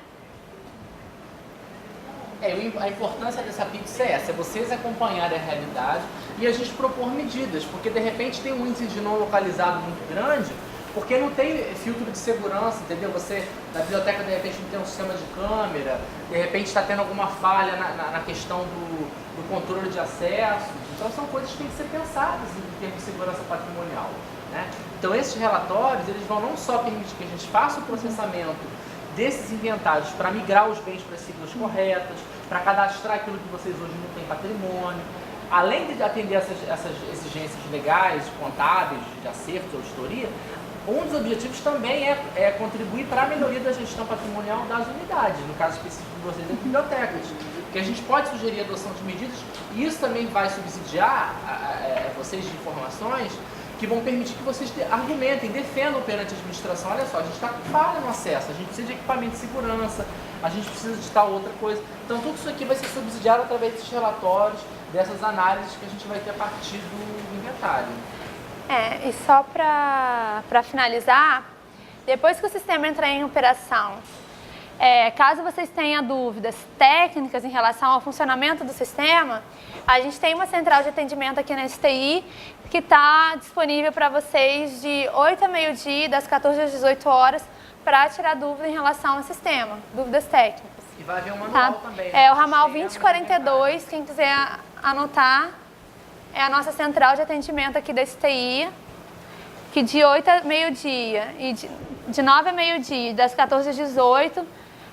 A importância dessa Pix é essa, é vocês acompanharem a realidade e a gente propor medidas, porque de repente tem um índice de não localizado muito grande, porque não tem filtro de segurança, entendeu? Você, na biblioteca, de repente, não tem um sistema de câmera, de repente está tendo alguma falha na questão do controle de acesso. Então, são coisas que têm que ser pensadas em termos de segurança patrimonial, né? Então, esses relatórios, eles vão não só permitir que a gente faça o processamento desses inventários para migrar os bens para as siglas corretas, para cadastrar aquilo que vocês hoje não têm patrimônio, além de atender essas exigências legais, contábeis, de acerto, de auditoria. Um dos objetivos também é contribuir para a melhoria da gestão patrimonial das unidades, no caso específico de vocês, das bibliotecas, que a gente pode sugerir a adoção de medidas, e isso também vai subsidiar vocês de informações que vão permitir que vocês argumentem, defendam perante a administração. Olha só, a gente está com falha no acesso, a gente precisa de equipamento de segurança, a gente precisa de tal outra coisa. Então tudo isso aqui vai ser subsidiado através desses relatórios, dessas análises que a gente vai ter a partir do inventário. E só para finalizar, depois que o sistema entrar em operação, caso vocês tenham dúvidas técnicas em relação ao funcionamento do sistema, a gente tem uma central de atendimento aqui na STI que está disponível para vocês de 8 a meio-dia, das 14 às 18 horas, para tirar dúvida em relação ao sistema, dúvidas técnicas. E vai haver um manual também. O ramal 2042, quem quiser anotar, é a nossa central de atendimento aqui da STI, que de 8 a meio-dia e de 9 a meio-dia, das 14 às 18,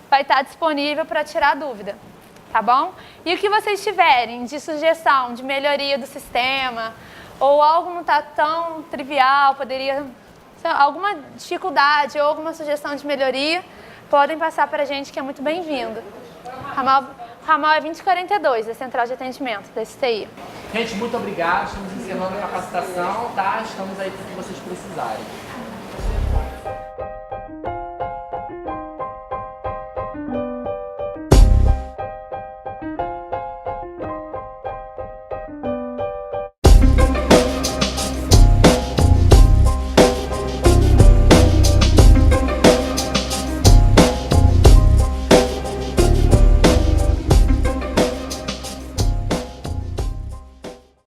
vai estar disponível para tirar dúvida, tá bom? E o que vocês tiverem de sugestão, de melhoria do sistema, ou algo não está tão trivial, poderia alguma dificuldade ou alguma sugestão de melhoria, podem passar para a gente, que é muito bem-vindo. Ramal é 2042, da Central de Atendimento da STI. Gente, muito obrigado. Estamos encerrando a capacitação, tá? Estamos aí para o que vocês precisarem.